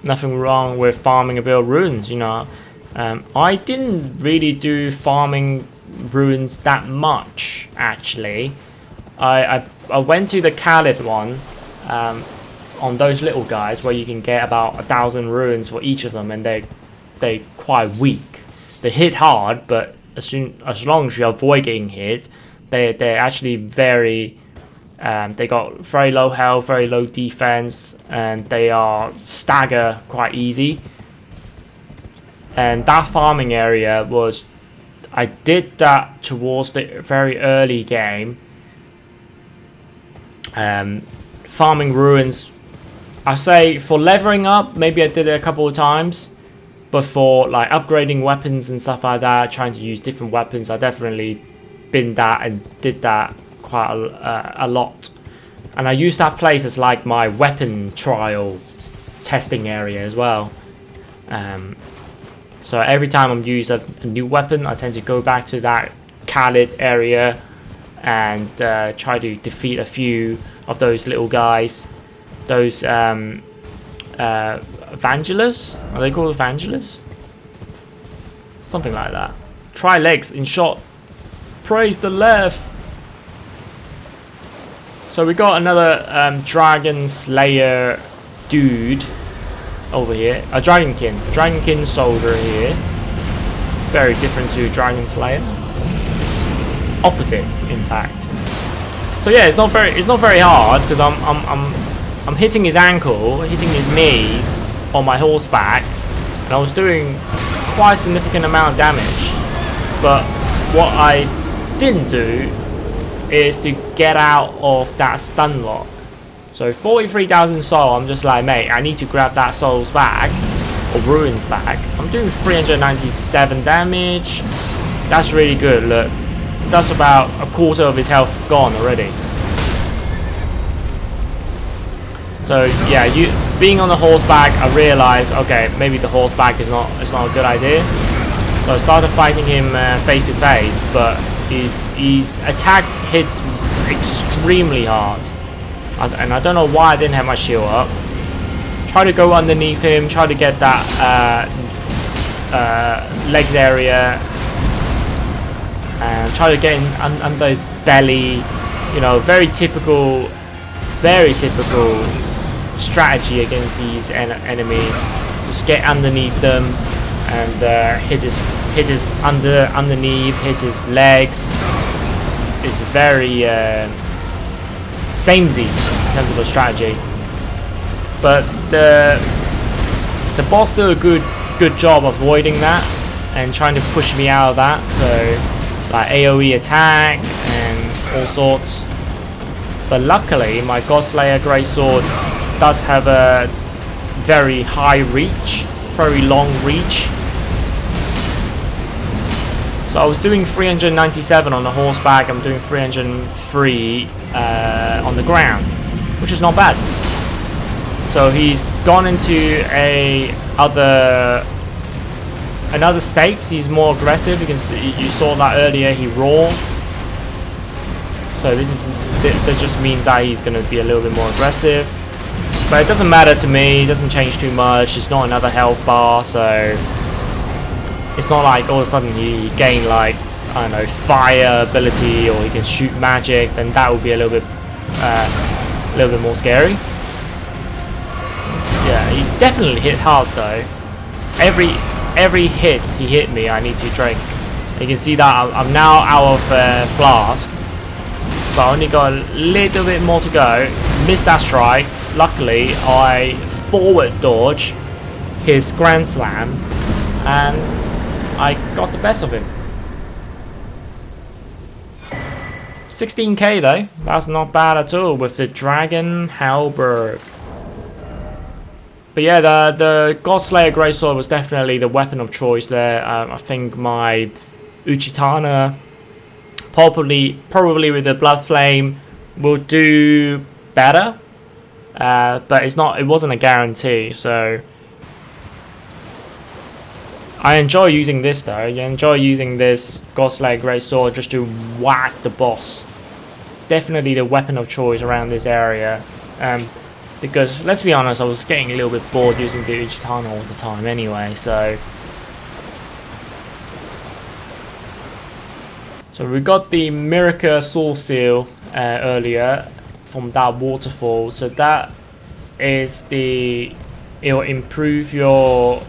Nothing wrong with farming a bit of ruins, you know. I didn't really do farming ruins that much, actually. I went to the Khalid one, on those little guys where you can get about 1,000 ruins for each of them, and they're quite weak. They hit hard, but as long as you avoid getting hit, they're actually very. They got very low health, very low defense, and they are stagger quite easy. And that farming area was, I did that towards the very early game. Farming ruins, I say for leveling up, maybe I did it a couple of times. But for like upgrading weapons and stuff like that, trying to use different weapons, I definitely binned that and did that quite a lot. And I used that place as like my weapon trial testing area as well. So every time I'm using a new weapon, I tend to go back to that Khalid area and try to defeat a few of those little guys. Those evangelists? Are they called evangelists? Something like that. Tri-legs in short. Praise the left. So we got another Dragon Slayer dude over here. A Dragonkin soldier here. Very different to Dragon Slayer. Opposite, in fact. So yeah, it's not very hard, because I'm hitting his ankle, hitting his knees on my horseback, and I was doing quite a significant amount of damage. But what I didn't do is to get out of that stun lock. So 43,000 soul, I'm just like, mate, I need to grab that souls back, or ruins back. I'm doing 397 damage. That's really good, look. That's about a quarter of his health gone already. So yeah, being on the horseback, I realized, okay, maybe the horseback is not a good idea. So I started fighting him face to face, but his attack hits extremely hard. And I don't know why I didn't have my shield up. Try to go underneath him, try to get that legs area, and try to get under his belly. You know, very typical strategy against these enemies. Just get underneath them and hit his underneath, hit his legs. It's very samey in terms of a strategy, but the boss did a good job avoiding that and trying to push me out of that. So like AoE attack and all sorts. But luckily my Godslayer Greatsword does have a very high reach, very long reach. So I was doing 397 on the horseback, I'm doing 303 on the ground, which is not bad. So he's gone into another state. He's more aggressive. You can see, you saw that earlier. He roared. So that just means that he's going to be a little bit more aggressive. But it doesn't matter to me. It doesn't change too much. It's not another health bar, so it's not like all of a sudden he gain like, I don't know, fire ability, or he can shoot magic. Then that would be a little bit more scary. Yeah, he definitely hit hard though. Every hit he hit me, I need to drink. You can see that I'm now out of flask, but I only got a little bit more to go. Missed that strike. Luckily, I forward dodge his Grand Slam, and I got the best of him. 16k though, that's not bad at all with the Dragon Halberd. But yeah, the Godslayer Greatsword was definitely the weapon of choice there. I think my Uchihatana, probably with the Blood Flame, will do better. But it wasn't a guarantee, so I enjoy using this though. I enjoy using this Godslayer Greatsword just to whack the boss. Definitely the weapon of choice around this area. Because let's be honest, I was getting a little bit bored using the Uchihatana all the time anyway, so we got the Miracle Soul Seal earlier from that waterfall. So that is it'll improve your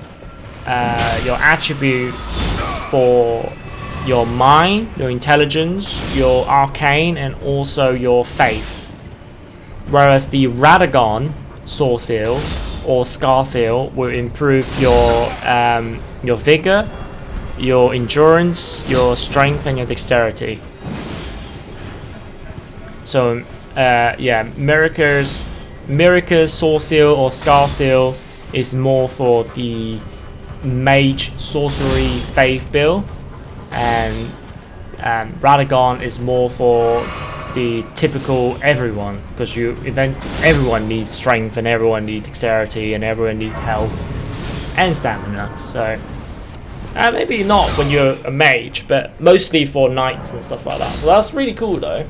attribute for your mind, your intelligence, your arcane, and also your faith. Whereas the Radahn Soul Seal or Scar Seal will improve your vigor, your endurance, your strength, and your dexterity. So yeah, Miracle Soul Seal or Scar Seal is more for the mage sorcery faith build, and Radahn is more for the typical everyone, because everyone needs strength, and everyone needs dexterity, and everyone needs health and stamina. So maybe not when you're a mage, but mostly for knights and stuff like that. So that's really cool though.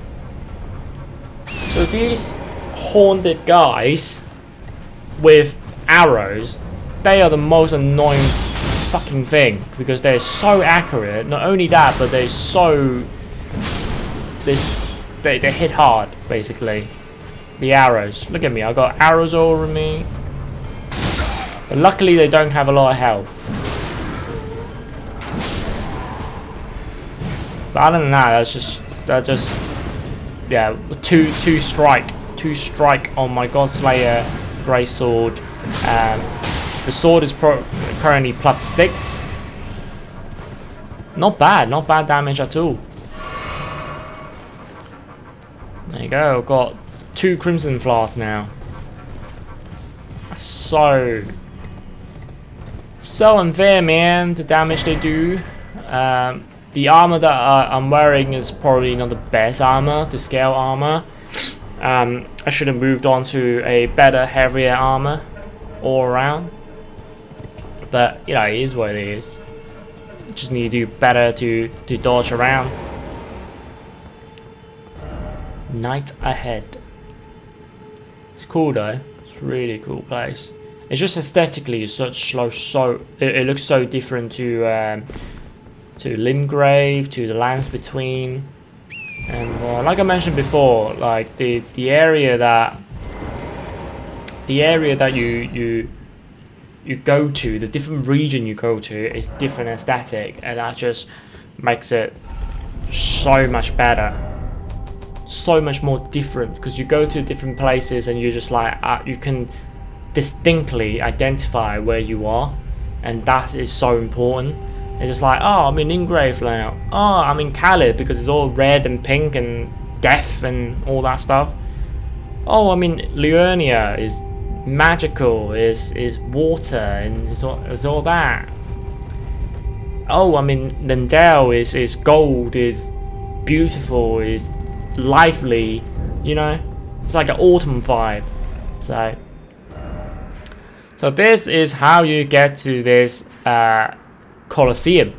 So these haunted guys with arrows, they are the most annoying fucking thing, because they're so accurate. Not only that, but they're so they hit hard, basically. The arrows. Look at me, I got arrows all over me. But luckily they don't have a lot of health. But other than that, that's just yeah, two strike on my Godslayer Greatsword. The sword is currently +6. Not bad damage at all. There you go, got 2 Crimson Flasks now. So unfair, man, the damage they do. The armor that I'm wearing is probably not the best armor, the scale armor. I should have moved on to a better, heavier armor all around. But, you know, it is what it is. Just need to do better to dodge around. Night Ahead. It's cool though. It's a really cool place. It's just aesthetically it looks so different to Limgrave, to the Lands Between, and like I mentioned before, like the area that you go to, the different region you go to is different aesthetic, and that just makes it so much better, so much more different, because you go to different places and you're just like you can distinctly identify where you are, and that is so important. It's just like, oh, I'm in Limgrave now, oh, I'm in Khalid because it's all red and pink and death and all that stuff. Oh, I'm in Liurnia, is magical, is water, and it's all that. Oh, I mean, Lindell is gold, is beautiful, is lively, you know? It's like an autumn vibe. So this is how you get to this Colosseum.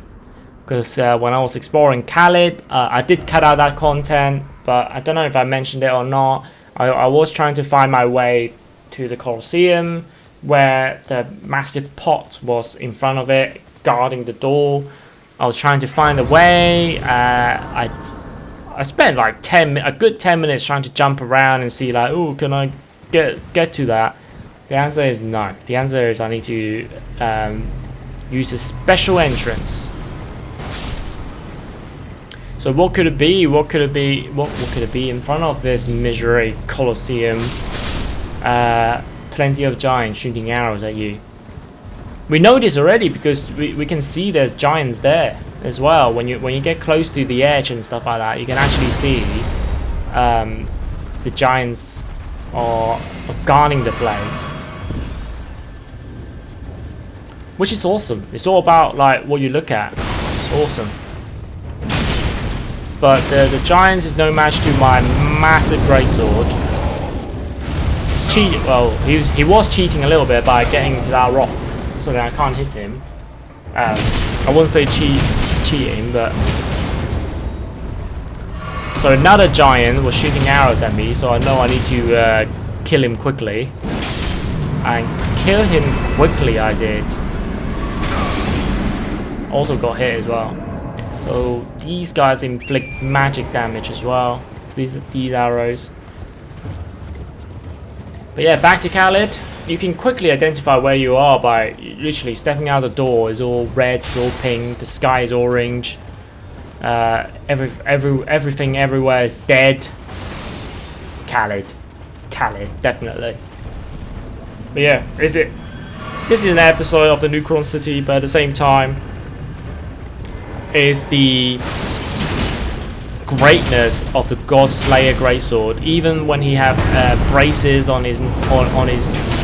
Because when I was exploring Khalid, I did cut out that content, but I don't know if I mentioned it or not. I was trying to find my way to the Colosseum, where the massive pot was in front of it, guarding the door. I was trying to find a way. I spent like a good 10 minutes trying to jump around and see like, oh, can I get to that? The answer is no. The answer is I need to use a special entrance. So what could it be? What could it be? What could it be in front of this misery Colosseum? Plenty of giants shooting arrows at you. We know this already because we can see there's giants there as well. When you get close to the edge and stuff like that, you can actually see the giants are guarding the place, which is awesome. It's all about like what you look at. It's awesome. But the giants is no match to my massive greatsword. He's cheating. Well, he was cheating a little bit by getting to that rock, so that I can't hit him. I wouldn't say cheating, but so another giant was shooting arrows at me, so I know I need to kill him quickly. And kill him quickly, I did. Also got hit as well. So these guys inflict magic damage as well. These arrows. But yeah, back to Khalid. You can quickly identify where you are by literally stepping out the door. It's all red, it's all pink, the sky is orange. Everything everywhere is dead. Khalid, definitely. But yeah, this is an episode of the Neucron City, but at the same time, is the greatness of the God Slayer Greatsword. Even when he have braces on his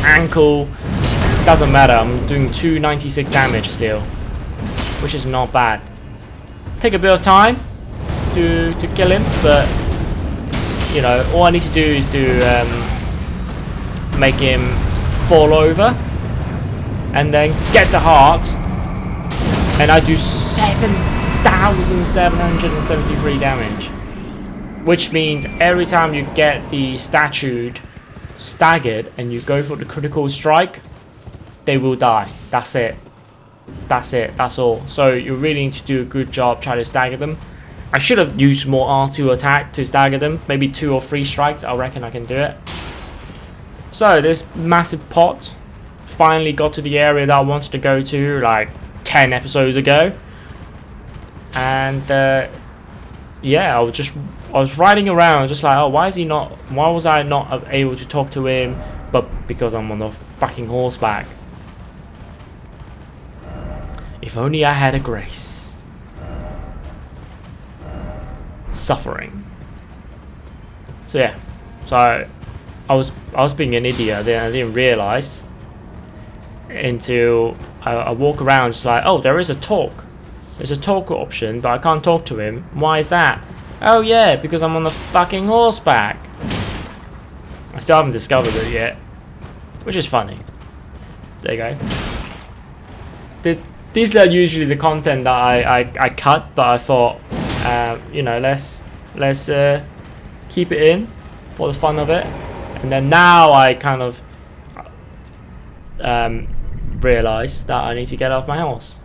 ankle, doesn't matter. I'm doing 296 damage still, which is not bad. Take a bit of time to kill him, but you know, all I need to do is to make him fall over, and then get the heart, and I do 7,773 damage, which means every time you get the statue staggered and you go for the critical strike, they will die. That's it. That's all. So you really need to do a good job trying to stagger them. I should have used more R2 attack to stagger them. Maybe 2 or 3 strikes. I reckon I can do it. So this massive pot finally got to the area that I wanted to go to like 10 episodes ago. And yeah, I was riding around just like, oh, why was I not able to talk to him? But because I'm on the fucking horseback. If only I had a grace. Suffering. So yeah, so I was being an idiot. I didn't realize until I walk around just like, oh, there is a talk. There's a talk option, but I can't talk to him. Why is that? Oh yeah, because I'm on the fucking horseback. I still haven't discovered it yet, which is funny. There you go. These are usually the content that I cut, but I thought, you know, let's keep it in for the fun of it. And then now I kind of realize that I need to get off my horse.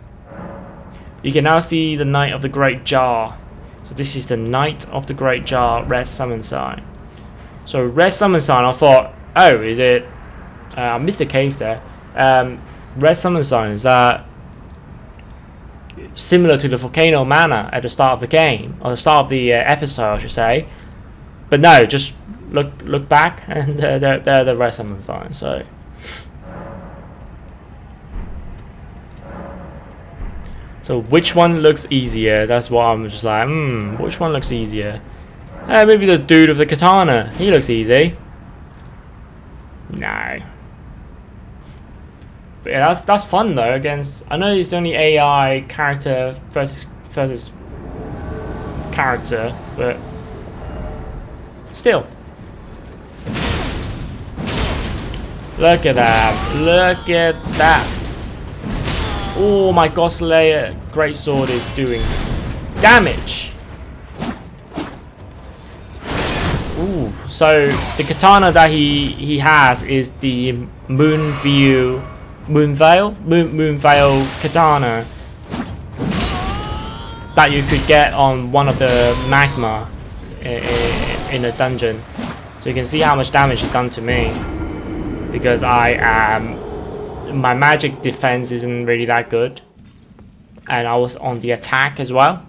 You can now see the Knight of the Great Jar. So this is the Knight of the Great Jar red summon sign. So red summon sign, I thought, oh, is it? I missed a cave there. Red summon sign, is that similar to the volcano mana at the start of the game, or the start of the episode, I should say? But no, just look back, and they're the red summon sign. So which one looks easier? That's what I'm just like, which one looks easier? Maybe the dude with the katana. He looks easy. No. But yeah, that's fun though. Against, I know it's only AI character versus character, but still. Look at that! Look at that! Oh, my God Slayer Greatsword is doing damage. Ooh, so the katana that he has is the Moonveil katana that you could get on one of the magma in a dungeon. So you can see how much damage it's done to me, because my magic defense isn't really that good, and I was on the attack as well.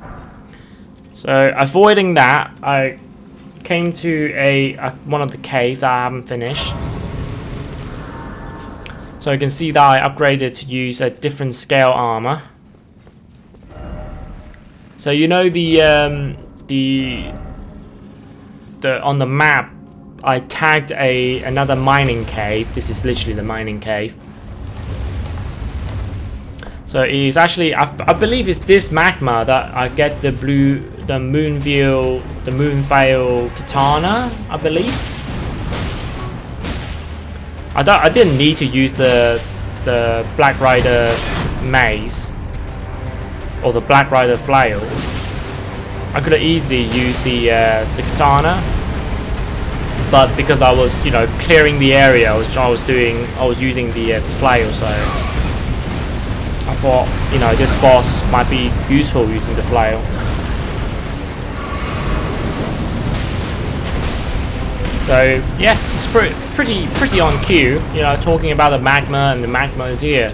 So avoiding that, I came to one of the caves that I haven't finished. So you can see that I upgraded to use a different scale armor. So you know the on the map I tagged another mining cave. This is literally the mining cave. So it's actually, I believe it's this magma that I get the Moonveil katana, I believe. I didn't need to use the Black Rider mace or the Black Rider flail. I could have easily used the katana, but because I was, you know, clearing the area, I was using the flail, so I thought, you know, this boss might be useful using the flail. So yeah, it's pretty on cue, you know, talking about the magma, and the magma is here.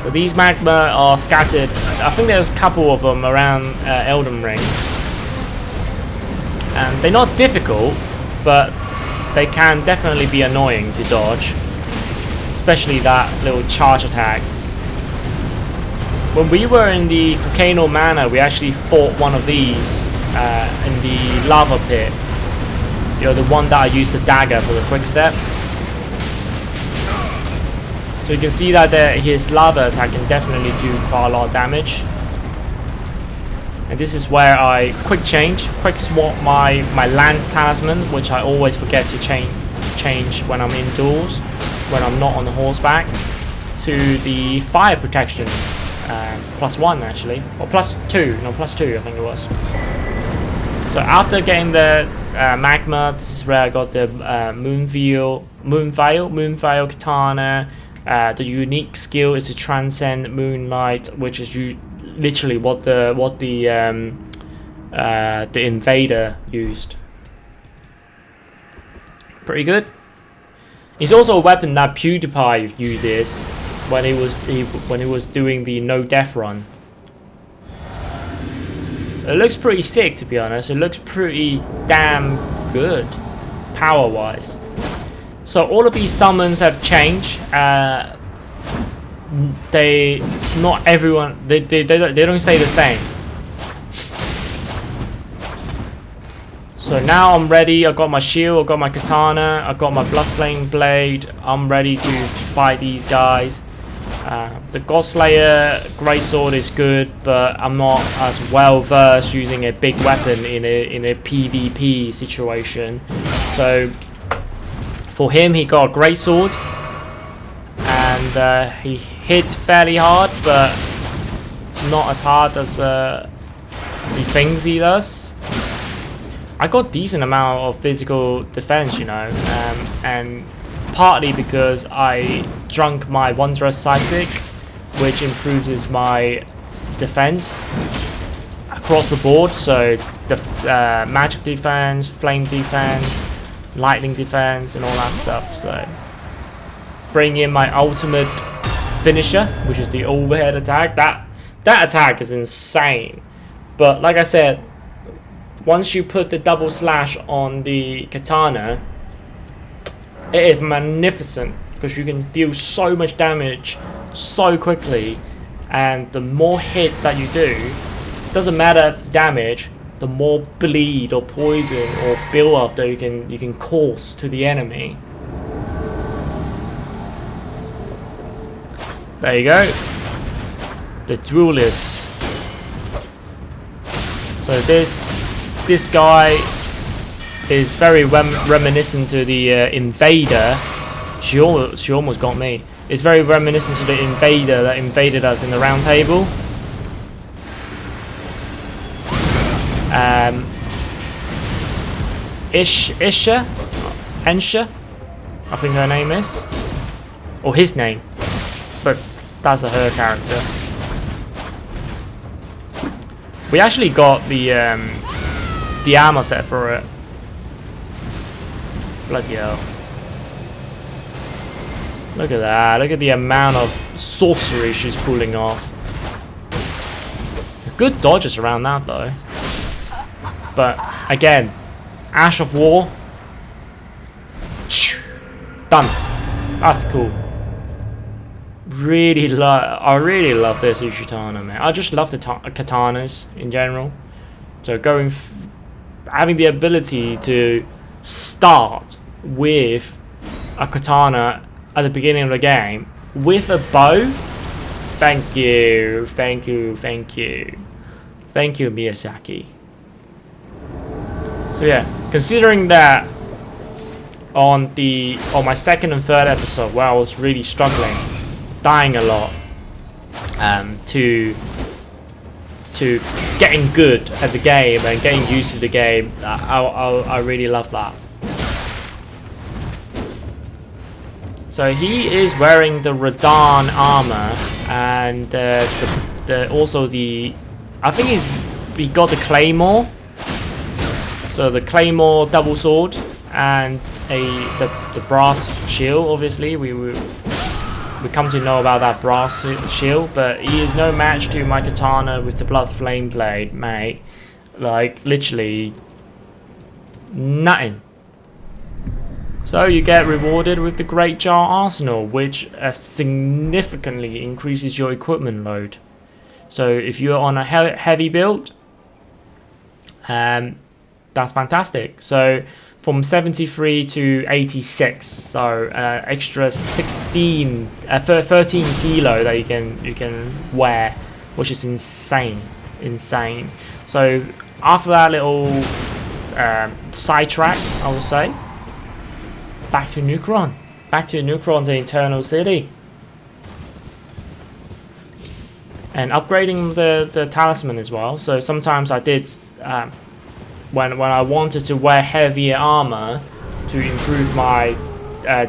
So these magma are scattered. I think there's a couple of them around Elden Ring, and they're not difficult, but they can definitely be annoying to dodge, especially that little charge attack. When we were in the Volcano Manor, we actually fought one of these in the lava pit. You know, the one that I used the dagger for the quick step. So you can see that his lava attack can definitely do quite a lot of damage. And this is where I quick swap my lance talisman, which I always forget to change when I'm in duels, when I'm not on the horseback, to the fire protection. +1 actually, or +2, no, +2 I think it was. So after getting the magma, this is where I got the Moonveil katana. The unique skill is to transcend moonlight, which is literally what the invader used. Pretty good. It's also a weapon that PewDiePie uses when he was doing the no death run. It looks pretty sick, to be honest. It looks pretty damn good, power wise. So all of these summons have changed. Not everyone. They don't stay the same. So now I'm ready. I got my shield. I got my katana. I got my Bloodflame blade. I'm ready to fight these guys. The Godslayer Greatsword is good, but I'm not as well versed using a big weapon in a PvP situation. So for him, he got a Greatsword, and he hit fairly hard, but not as hard as he thinks he does. I got decent amount of physical defense, you know, and partly because I drunk my Wondrous Psychic, which improves my defense across the board. So the magic defense, flame defense, lightning defense, and all that stuff. So bring in my ultimate finisher, which is the overhead attack. That attack is insane. But like I said, once you put the double slash on the katana, it is magnificent, because you can deal so much damage so quickly, and the more hit that you do, doesn't matter damage, the more bleed or poison or build up that you can cause to the enemy. There you go. The duelist. So this guy is very reminiscent to the invader. She almost got me. It's very reminiscent to the invader that invaded us in the round table. Ensha, I think her name is, or his name, but that's her character. We actually got the armor set for it. Bloody hell! Look at that! Look at the amount of sorcery she's pulling off. Good dodges around that though. But again, Ash of War. Done. That's cool. I really love this Ushitana, man. I just love the katanas in general. So having the ability to start with a katana at the beginning of the game with a bow. Thank you, thank you, thank you, thank you, Miyazaki. So yeah, considering that on my second and third episode where I was really struggling, dying a lot, to getting good at the game and getting used to the game, I really love that. So he is wearing the Radahn armor, and also I think he got the claymore. So the claymore double sword and the brass shield. Obviously, we come to know about that brass shield, but he is no match to my katana with the blood flame blade, mate. Like literally nothing. So you get rewarded with the Great Jar Arsenal, which significantly increases your equipment load. So if you're on a heavy build, that's fantastic. So from 73 to 86, so extra 13 kilo that you can wear, which is insane. So after that little sidetrack, I would say, back to Neucron, the Eternal City, and upgrading the talisman as well. So sometimes I did. When I wanted to wear heavier armor to improve my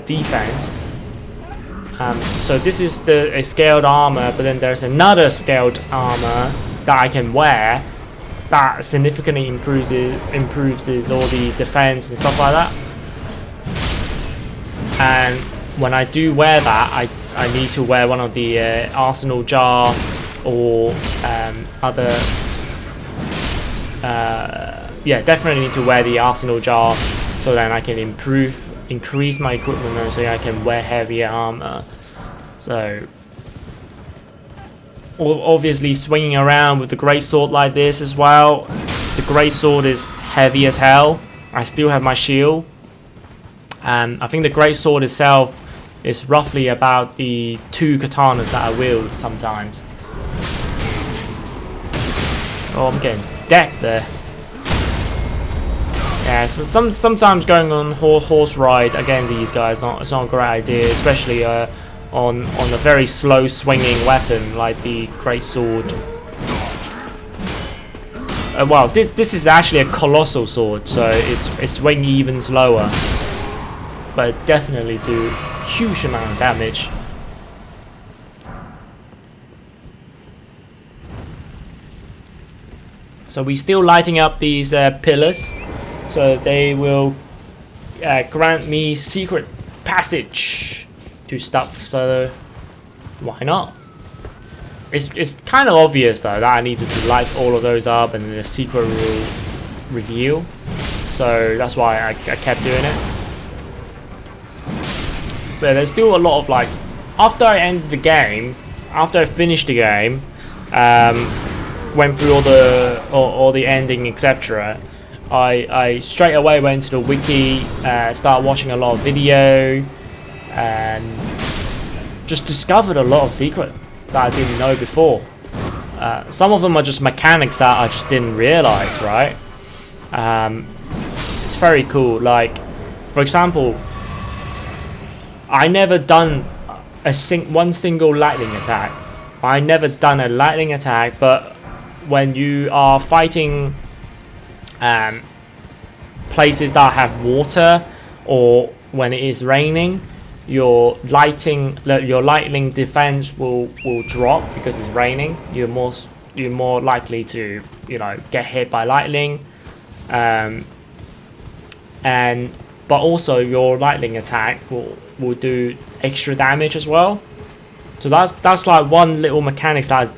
defense. So this is a scaled armor, but then there's another scaled armor that I can wear that significantly improves all the defense and stuff like that. And when I do wear that, I need to wear one of the Arsenal jar or other. Yeah, definitely need to wear the Arsenal jar so then I can increase my equipment and so I can wear heavier armor. So obviously swinging around with the great sword like this as well. The great sword is heavy as hell. I still have my shield, and I think the great sword itself is roughly about the 2 katanas that I wield sometimes. Oh, I'm getting decked there. Yeah, so sometimes going on horse ride again, these guys, it's not a great idea, especially on a very slow swinging weapon like the great sword. Well, this is actually a colossal sword, so it's swinging even slower, but it definitely do huge amount of damage. So we're still lighting up these pillars. So they will grant me secret passage to stuff. So why not? It's kind of obvious though that I needed to light all of those up and then the secret will reveal. So that's why I kept doing it. But there's still a lot of like, after I ended the game, after I finished the game, went through all the ending, etc. I straight away went to the wiki, started watching a lot of video, and just discovered a lot of secret that I didn't know before. Some of them are just mechanics that I just didn't realize, right? It's very cool. Like, for example, I never done one single lightning attack. I never done a lightning attack, but when you are fighting places that have water, or when it is raining, your lightning defense will drop because it's raining. You're more likely to, you know, get hit by lightning, but also your lightning attack will do extra damage as well. So that's like one little mechanics that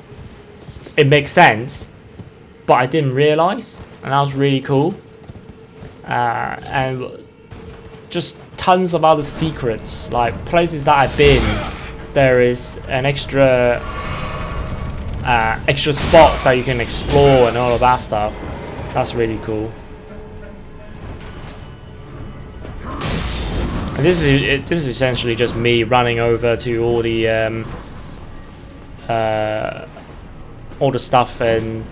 it makes sense, but I didn't realize, and that was really cool. And just tons of other secrets, like places that I've been, there is an extra spot that you can explore and all of that stuff. That's really cool. And this is essentially just me running over to all the stuff and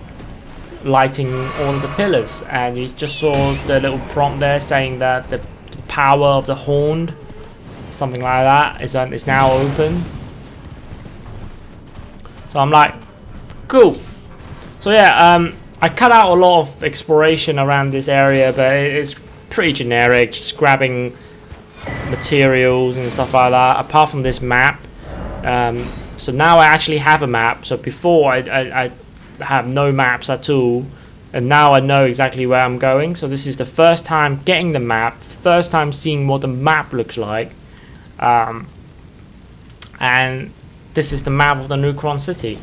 lighting all of the pillars. And you just saw the little prompt there saying that the power of the horn, something like that, is now open. So I'm like, cool. So yeah, I cut out a lot of exploration around this area, but it's pretty generic, just grabbing materials and stuff like that, apart from this map. So now I actually have a map. So before I have no maps at all, and now I know exactly where I'm going. So this is the first time getting the map, first time seeing what the map looks like, and this is the map of the Neucron City.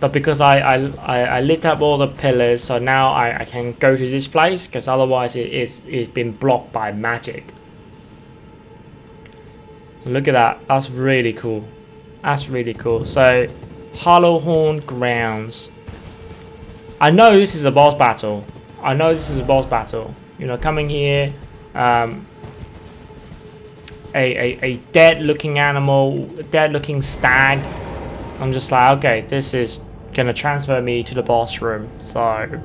But because I lit up all the pillars, so now I can go to this place, because otherwise it's been blocked by magic. Look at that, that's really cool. That's really cool. So, Hollowhorn Grounds. I know this is a boss battle. I know this is a boss battle. You know, coming here, a dead-looking animal, dead-looking stag. I'm just like, okay, this is gonna transfer me to the boss room. So,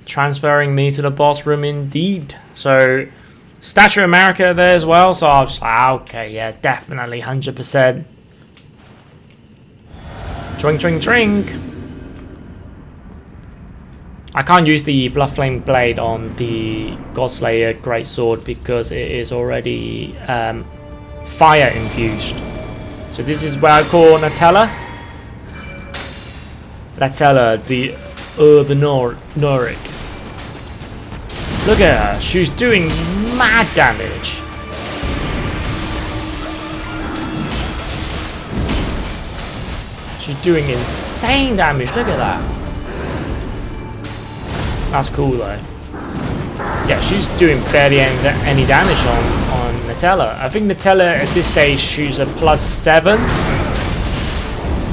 transferring me to the boss room indeed. So, Statue of America there as well. So I'm just like, okay, yeah, definitely 100%. Drink, drink, drink. I can't use the Bloodflame Blade on the Godslayer Greatsword because it is already fire infused. So this is where I call Natella. Natella, the Urbinoric. Look at her, she's doing mad damage. She's doing insane damage, look at that. That's cool though. Yeah, she's doing barely any damage on Natella. I think Natella at this stage she's a +7.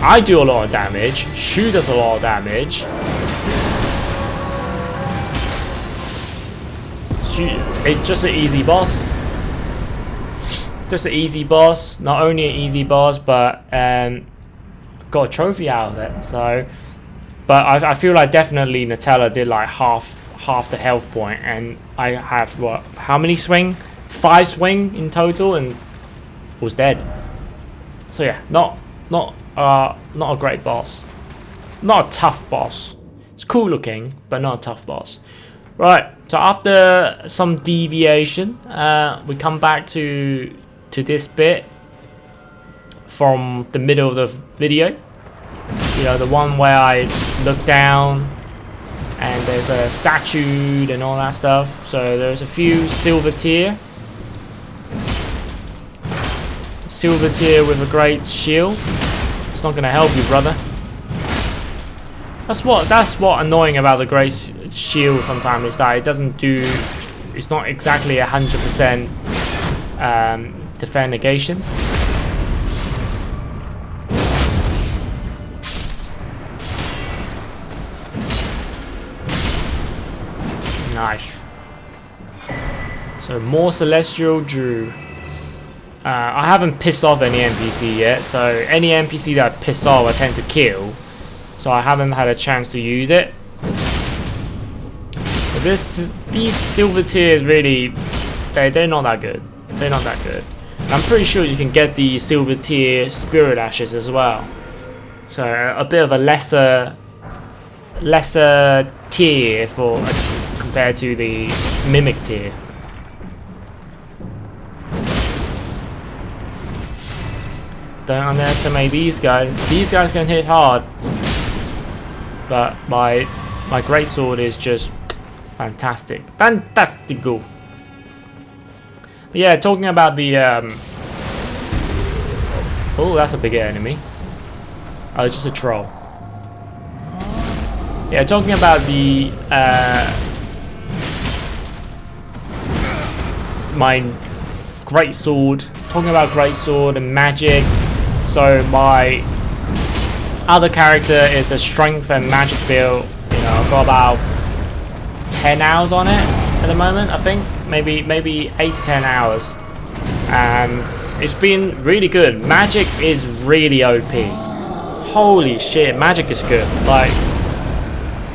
I do a lot of damage, she does a lot of damage. It's just an easy boss. Just an easy boss. Not only an easy boss, but got a trophy out of it. So, but I feel like definitely Natella did like half the health point, and I have what? How many swing? 5 swing in total, and was dead. So yeah, not a great boss. Not a tough boss. It's cool looking, but not a tough boss. Right, so after some deviation, we come back to this bit from the middle of the video. You know, the one where I look down and there's a statue and all that stuff. So there's a few silver tier. Silver tier with a great shield. It's not gonna help you, brother. That's what annoying about the great shield sometimes, is that it doesn't do, it's not exactly 100% defend negation. Nice. So more Celestial Drew. I haven't pissed off any NPC yet, so any NPC that I piss off I tend to kill, so I haven't had a chance to use it. But these silver tiers really, they're not that good. They're not that good. And I'm pretty sure you can get the silver tier spirit ashes as well, so a bit of a lesser tier for compared to the mimic tier. Don't underestimate these guys. These guys can hit hard, but my greatsword is just fantastic. Fantastical. But yeah, talking about the oh, that's a bigger enemy. Oh, it's just a troll. Yeah, talking about the my greatsword. Talking about greatsword and magic. So my other character is a strength and magic build. You know, I've got about 10 hours on it at the moment. I think maybe 8 to 10 hours, and it's been really good. Magic is really OP. Holy shit, magic is good. Like,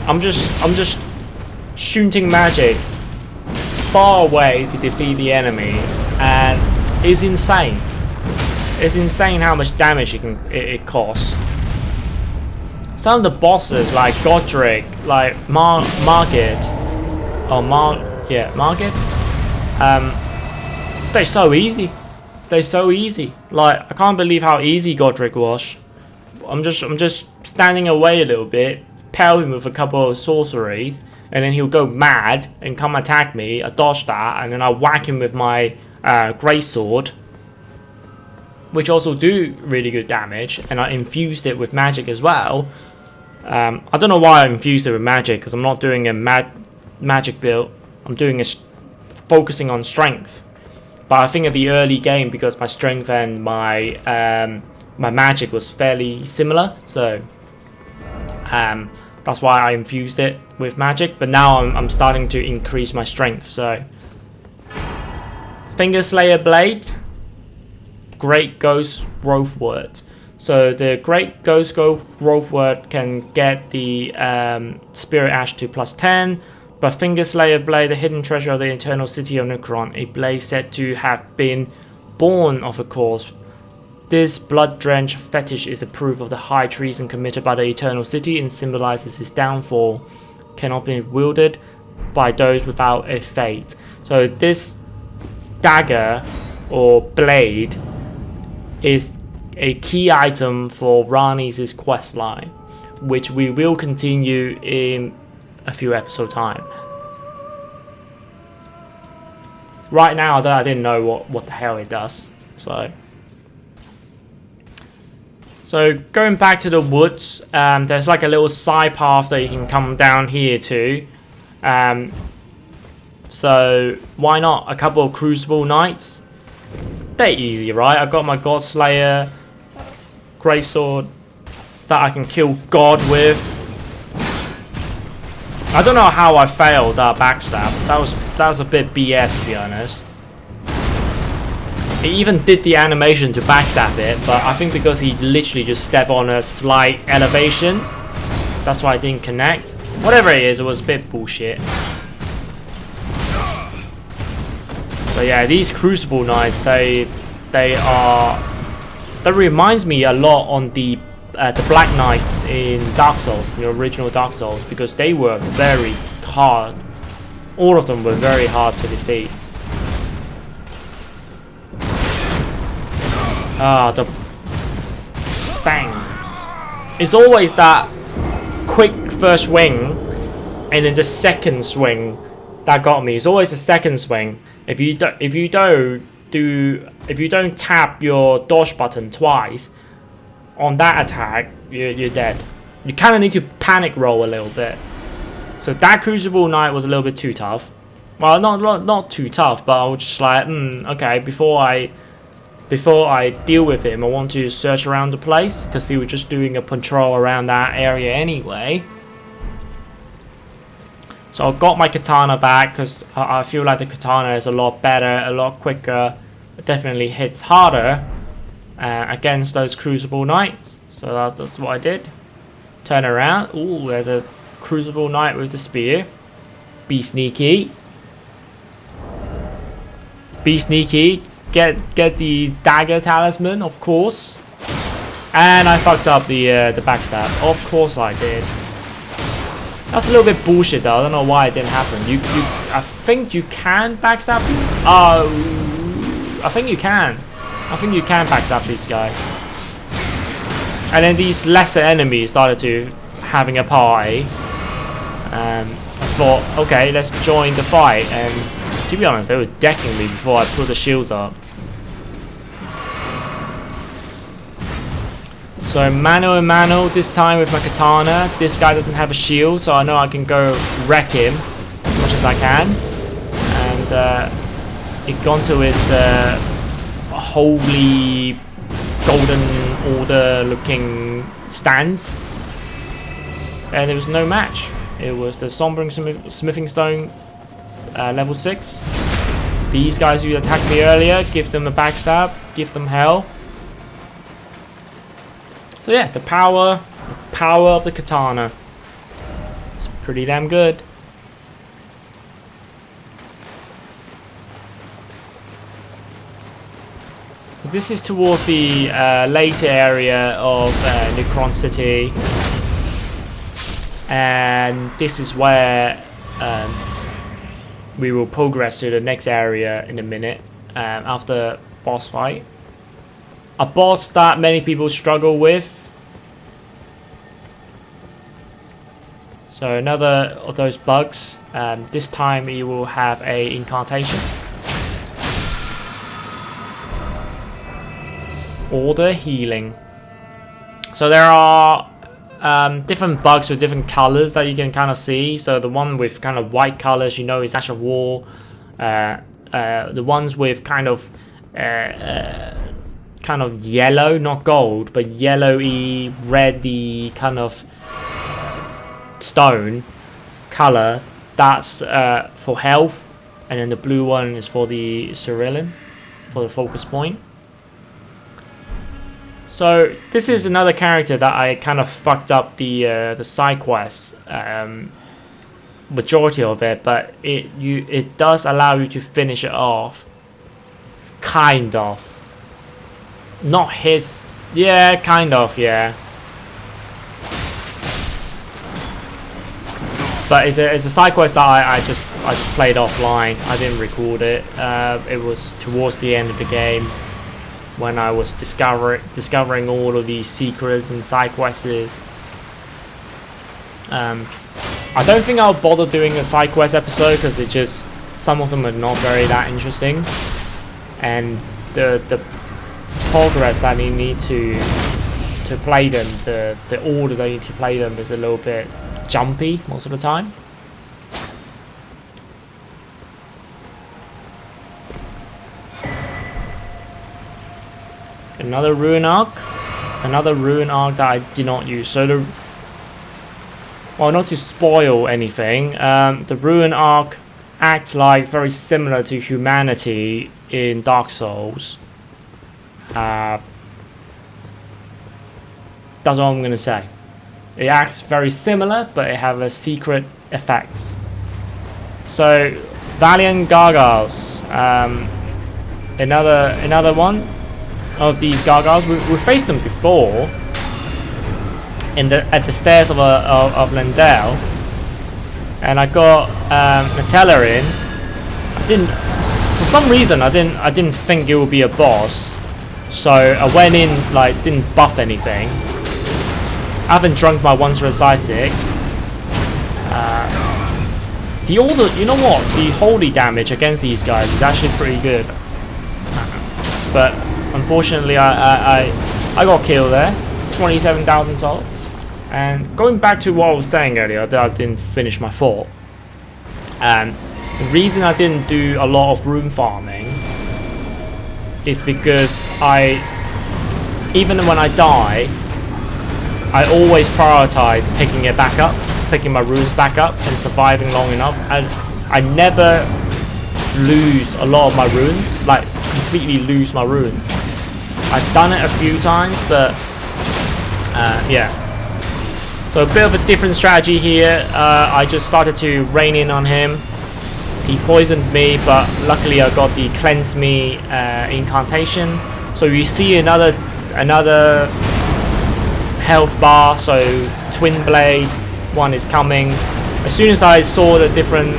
I'm just shooting magic far away to defeat the enemy, and it's insane. It's insane how much damage it costs. Some of the bosses like Godric, like Margit, they're so easy. They're so easy. Like, I can't believe how easy Godric was. I'm just standing away a little bit, pelt him with a couple of sorceries, and then he'll go mad and come attack me. I dodge that, and then I whack him with my greatsword, which also do really good damage, and I infused it with magic as well. I don't know why I infused it with magic, because I'm not doing a magic build. I'm doing focusing on strength. But I think at the early game, because my strength and my my magic was fairly similar, so that's why I infused it with magic. But now I'm starting to increase my strength. So Finger Slayer Blade, Great Ghost Growth Word. So the Great Ghost Growth Word can get the Spirit Ash to +10. But Finger Slayer Blade, the hidden treasure of the Eternal City of Nokron, a blade said to have been born of a cause. This blood-drenched fetish is a proof of the high treason committed by the Eternal City and symbolizes its downfall. Cannot be wielded by those without a fate. So this dagger or blade is a key item for Rani's quest line, which we will continue in a few episodes time. Right now I didn't know what the hell it does. So going back to the woods, there's like a little side path that you can come down here to. So why not a couple of Crucible Knights? They're easy, right? I've got my God Slayer greatsword that I can kill God with. I don't know how I failed that backstab. That was a bit BS, to be honest. He even did the animation to backstab it, but I think because he literally just stepped on a slight elevation, that's why I didn't connect. Whatever it is, it was a bit bullshit. But yeah, these Crucible Knights, they reminds me a lot on the Black Knights in Dark Souls, the original Dark Souls, because they were very hard. All of them were very hard to defeat. The bang. It's always that quick first swing and then the second swing that got me. It's always the second swing. If you don't tap your dodge button twice on that attack, you're dead. You kind of need to panic roll a little bit. So that Crucible Knight was a little bit too tough. Well, not too tough, but I was just like, okay, before I deal with him, I want to search around the place, because he was just doing a patrol around that area anyway. So I got my katana back, because I feel like the katana is a lot better, a lot quicker, definitely hits harder against those Crucible Knights. So that's what I did. Turn around. Ooh, there's a Crucible Knight with the spear. Be sneaky. Be sneaky. Get the dagger talisman, of course. And I fucked up the backstab. Of course I did. That's a little bit bullshit though. I don't know why it didn't happen. I think you can backstab these. Oh, I think you can. I think you can backstab these guys. And then these lesser enemies started to having a party. I thought, okay, let's join the fight. And to be honest, they were decking me before I put the shields up. So mano a mano this time with my katana. This guy doesn't have a shield, so I know I can go wreck him as much as I can. And it gone to his holy golden order looking stance, and there was no match. It was the Sombering Smithing Stone level 6. These guys who attacked me earlier, give them a backstab, give them hell. So yeah, the power of the katana. It's pretty damn good. This is towards the later area of Neucron City. And this is where we will progress to the next area in a minute after boss fight. A boss that many people struggle with. So another of those bugs. This time you will have a incantation. Order healing. So there are different bugs with different colors that you can kind of see. So the one with kind of white colors, you know, is Ash of War. The ones with kind of yellow, not gold, but yellowy, reddy kind of stone color. That's for health, and then the blue one is for the cerulean, for the focus point. So this is another character that I kind of fucked up the side quests, majority of it, but it does allow you to finish it off, kind of. Not his, yeah, kind of, yeah. But it's a side quest that I just played offline. I didn't record it. It was towards the end of the game, when I was discovering all of these secrets and side quests. I don't think I'll bother doing a side quest episode because it just, some of them are not very that interesting, and the progress that you need to play them, the order that you need to play them is a little bit jumpy most of the time. Another ruin arc that I did not use. So well, not to spoil anything, the ruin arc acts like very similar to humanity in Dark Souls. That's all I'm gonna say. It acts very similar, but it has a secret effects. So Valiant Gargoyles, another one of these gargoyles. We faced them before at the stairs of Lendale, and I got Nutella in. For some reason I didn't think it would be a boss, so I went in like didn't buff anything. I haven't drunk my once Resisic. The order, you know what? The holy damage against these guys is actually pretty good. But unfortunately, I got killed there. 27,000 salt. And going back to what I was saying earlier, that I didn't finish my fort. The reason I didn't do a lot of room farming is because even when I die, I always prioritize picking it back up, picking my runes back up, and surviving long enough. And I never lose a lot of my runes. Like completely lose my runes. I've done it a few times, but yeah. So a bit of a different strategy here. I just started to rain in on him. He poisoned me, but luckily I got the cleanse me incantation. So you see another health bar. So twin blade one is coming. As soon as I saw the different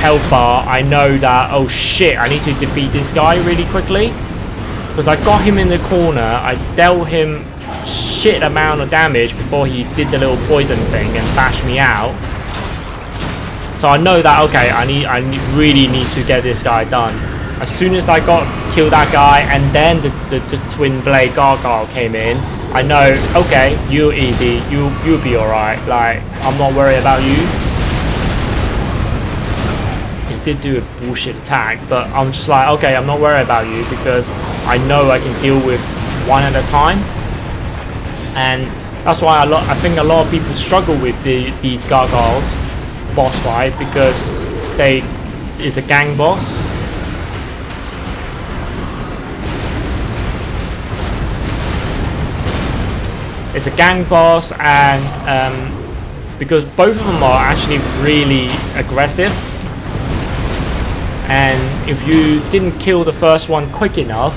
health bar, I know that, oh shit, I need to defeat this guy really quickly. Because I got him in the corner, I dealt him shit amount of damage before he did the little poison thing and bashed me out. So I know that, okay, I really need to get this guy done. As soon as I killed that guy, and then the twin blade gargoyle came in, I know, okay, you're easy, you'll be alright, like, I'm not worried about you. He did do a bullshit attack, but I'm just like, okay, I'm not worried about you, because I know I can deal with one at a time. And that's why I think a lot of people struggle with these gargoyles boss fight, because it's a gang boss. It's a gang boss, and because both of them are actually really aggressive, and if you didn't kill the first one quick enough,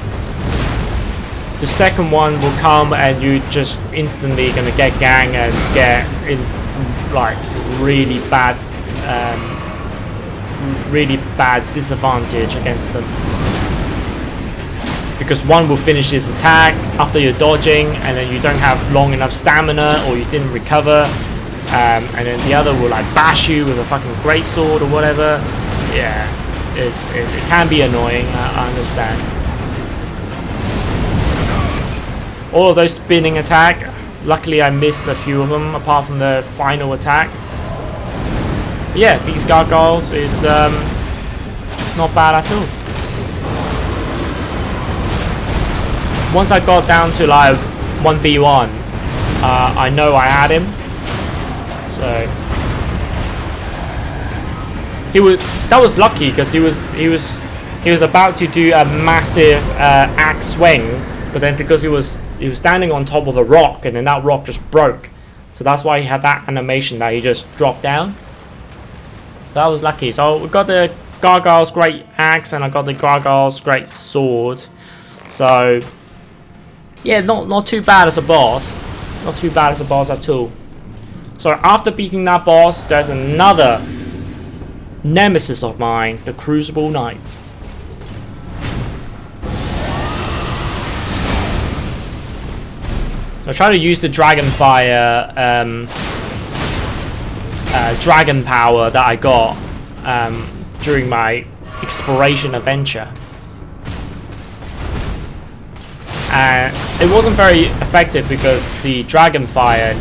the second one will come and you just instantly gonna get gang and get in like really bad disadvantage against them. Because one will finish his attack after you're dodging, and then you don't have long enough stamina, or you didn't recover, and then the other will like bash you with a fucking greatsword or whatever. Yeah, it can be annoying, I understand. All of those spinning attack, luckily I missed a few of them apart from the final attack. But yeah, these gargoyles is not bad at all. Once I got down to like 1v1, I know I had him. So that was lucky, because he was about to do a massive axe swing, but then because he was standing on top of a rock, and then that rock just broke. So that's why he had that animation that he just dropped down. That was lucky. So we got the gargoyle's great axe, and I got the gargoyle's great sword. So yeah, not too bad as a boss. Not too bad as a boss at all. So after beating that boss, there's another nemesis of mine, the Crucible Knights. I try to use the dragon fire, dragon power that I got during my exploration adventure. It wasn't very effective because the dragon fire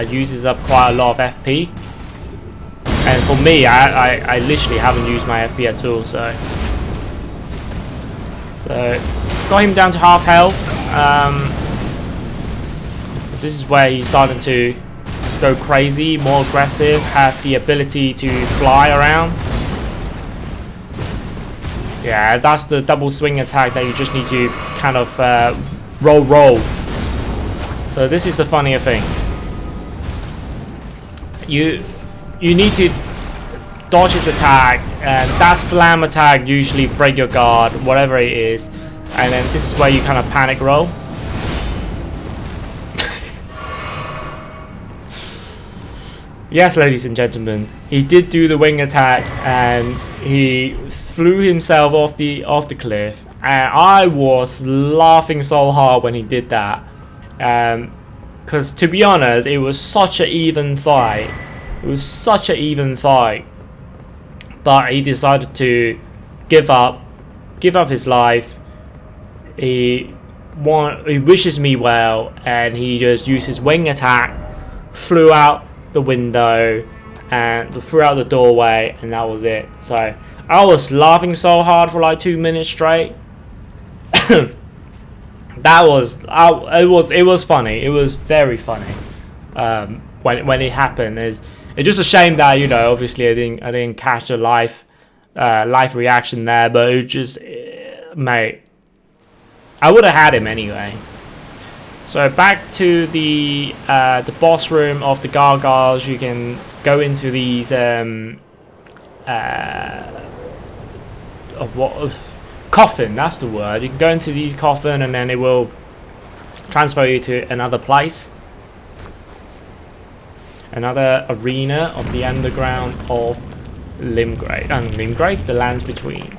uses up quite a lot of FP, and for me, I literally haven't used my FP at all. So got him down to half health. This is where he's starting to go crazy, more aggressive, have the ability to fly around. Yeah, that's the double swing attack that you just need to kind of roll. So this is the funnier thing. You need to dodge his attack, and that slam attack usually break your guard, whatever it is, and then this is where you kind of panic roll. Yes, ladies and gentlemen, he did do the wing attack, and he flew himself off the cliff, and I was laughing so hard when he did that, because to be honest, it was such an even fight. But he decided to give up his life. He wishes me well, and he just used his wing attack, flew out the window and throughout the doorway, and that was it. So I was laughing so hard for like 2 minutes straight. It was funny. It was very funny when it happened. It's just a shame that, you know, obviously I didn't catch the live reaction there, but it just, mate, I would have had him anyway. So back to the boss room of the Gargoyles. You can go into these coffin. That's the word. You can go into these coffin, and then it will transfer you to another place, another arena of the underground of Limgrave. Limgrave, the lands between.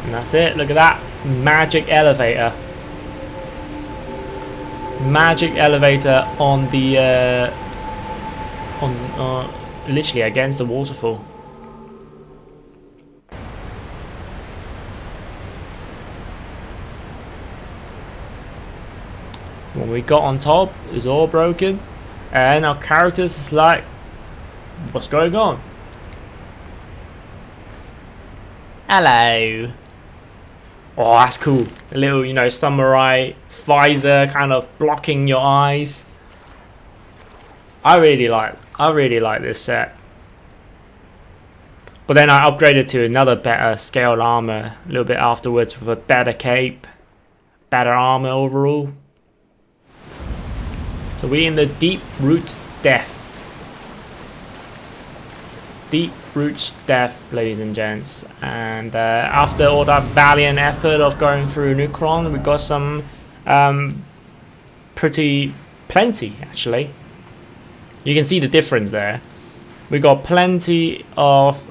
And that's it. Look at that magic elevator. Magic elevator on the literally against the waterfall. When we got on top, it's all broken, and our characters is like, what's going on? Hello. Oh, that's cool. A little, you know, samurai visor kind of blocking your eyes. I really like this set. But then I upgraded to another better scaled armor a little bit afterwards with a better cape, better armor overall. So we're in the Deep Root Death. Deep Root Death, ladies and gents. And after all that valiant effort of going through Neucron, we got some plenty actually. You can see the difference there. We got plenty of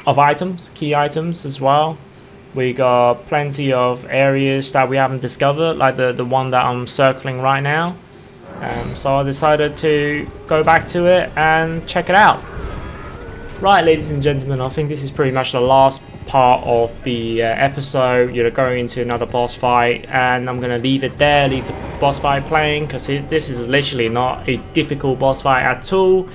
items, key items as well. We got plenty of areas that we haven't discovered, like the one that I'm circling right now. So I decided to go back to it and check it out. Right, ladies and gentlemen, I think this is pretty much the last part of the episode. You're going into another boss fight, and I'm going to leave it there, leave the boss fight playing, because this is literally not a difficult boss fight at all.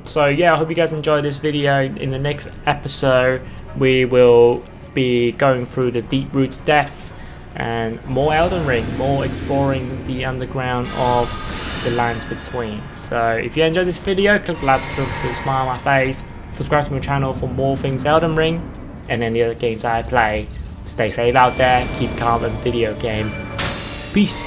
So yeah, I hope you guys enjoyed this video. In the next episode, we will be going through the Deep Root's Death and more Elden Ring, more exploring the underground of the lands between. So if you enjoyed this video, click the like button, put a smile on my face, subscribe to my channel for more things Elden Ring and any other games I play. Stay safe out there, keep calm in the video game. Peace.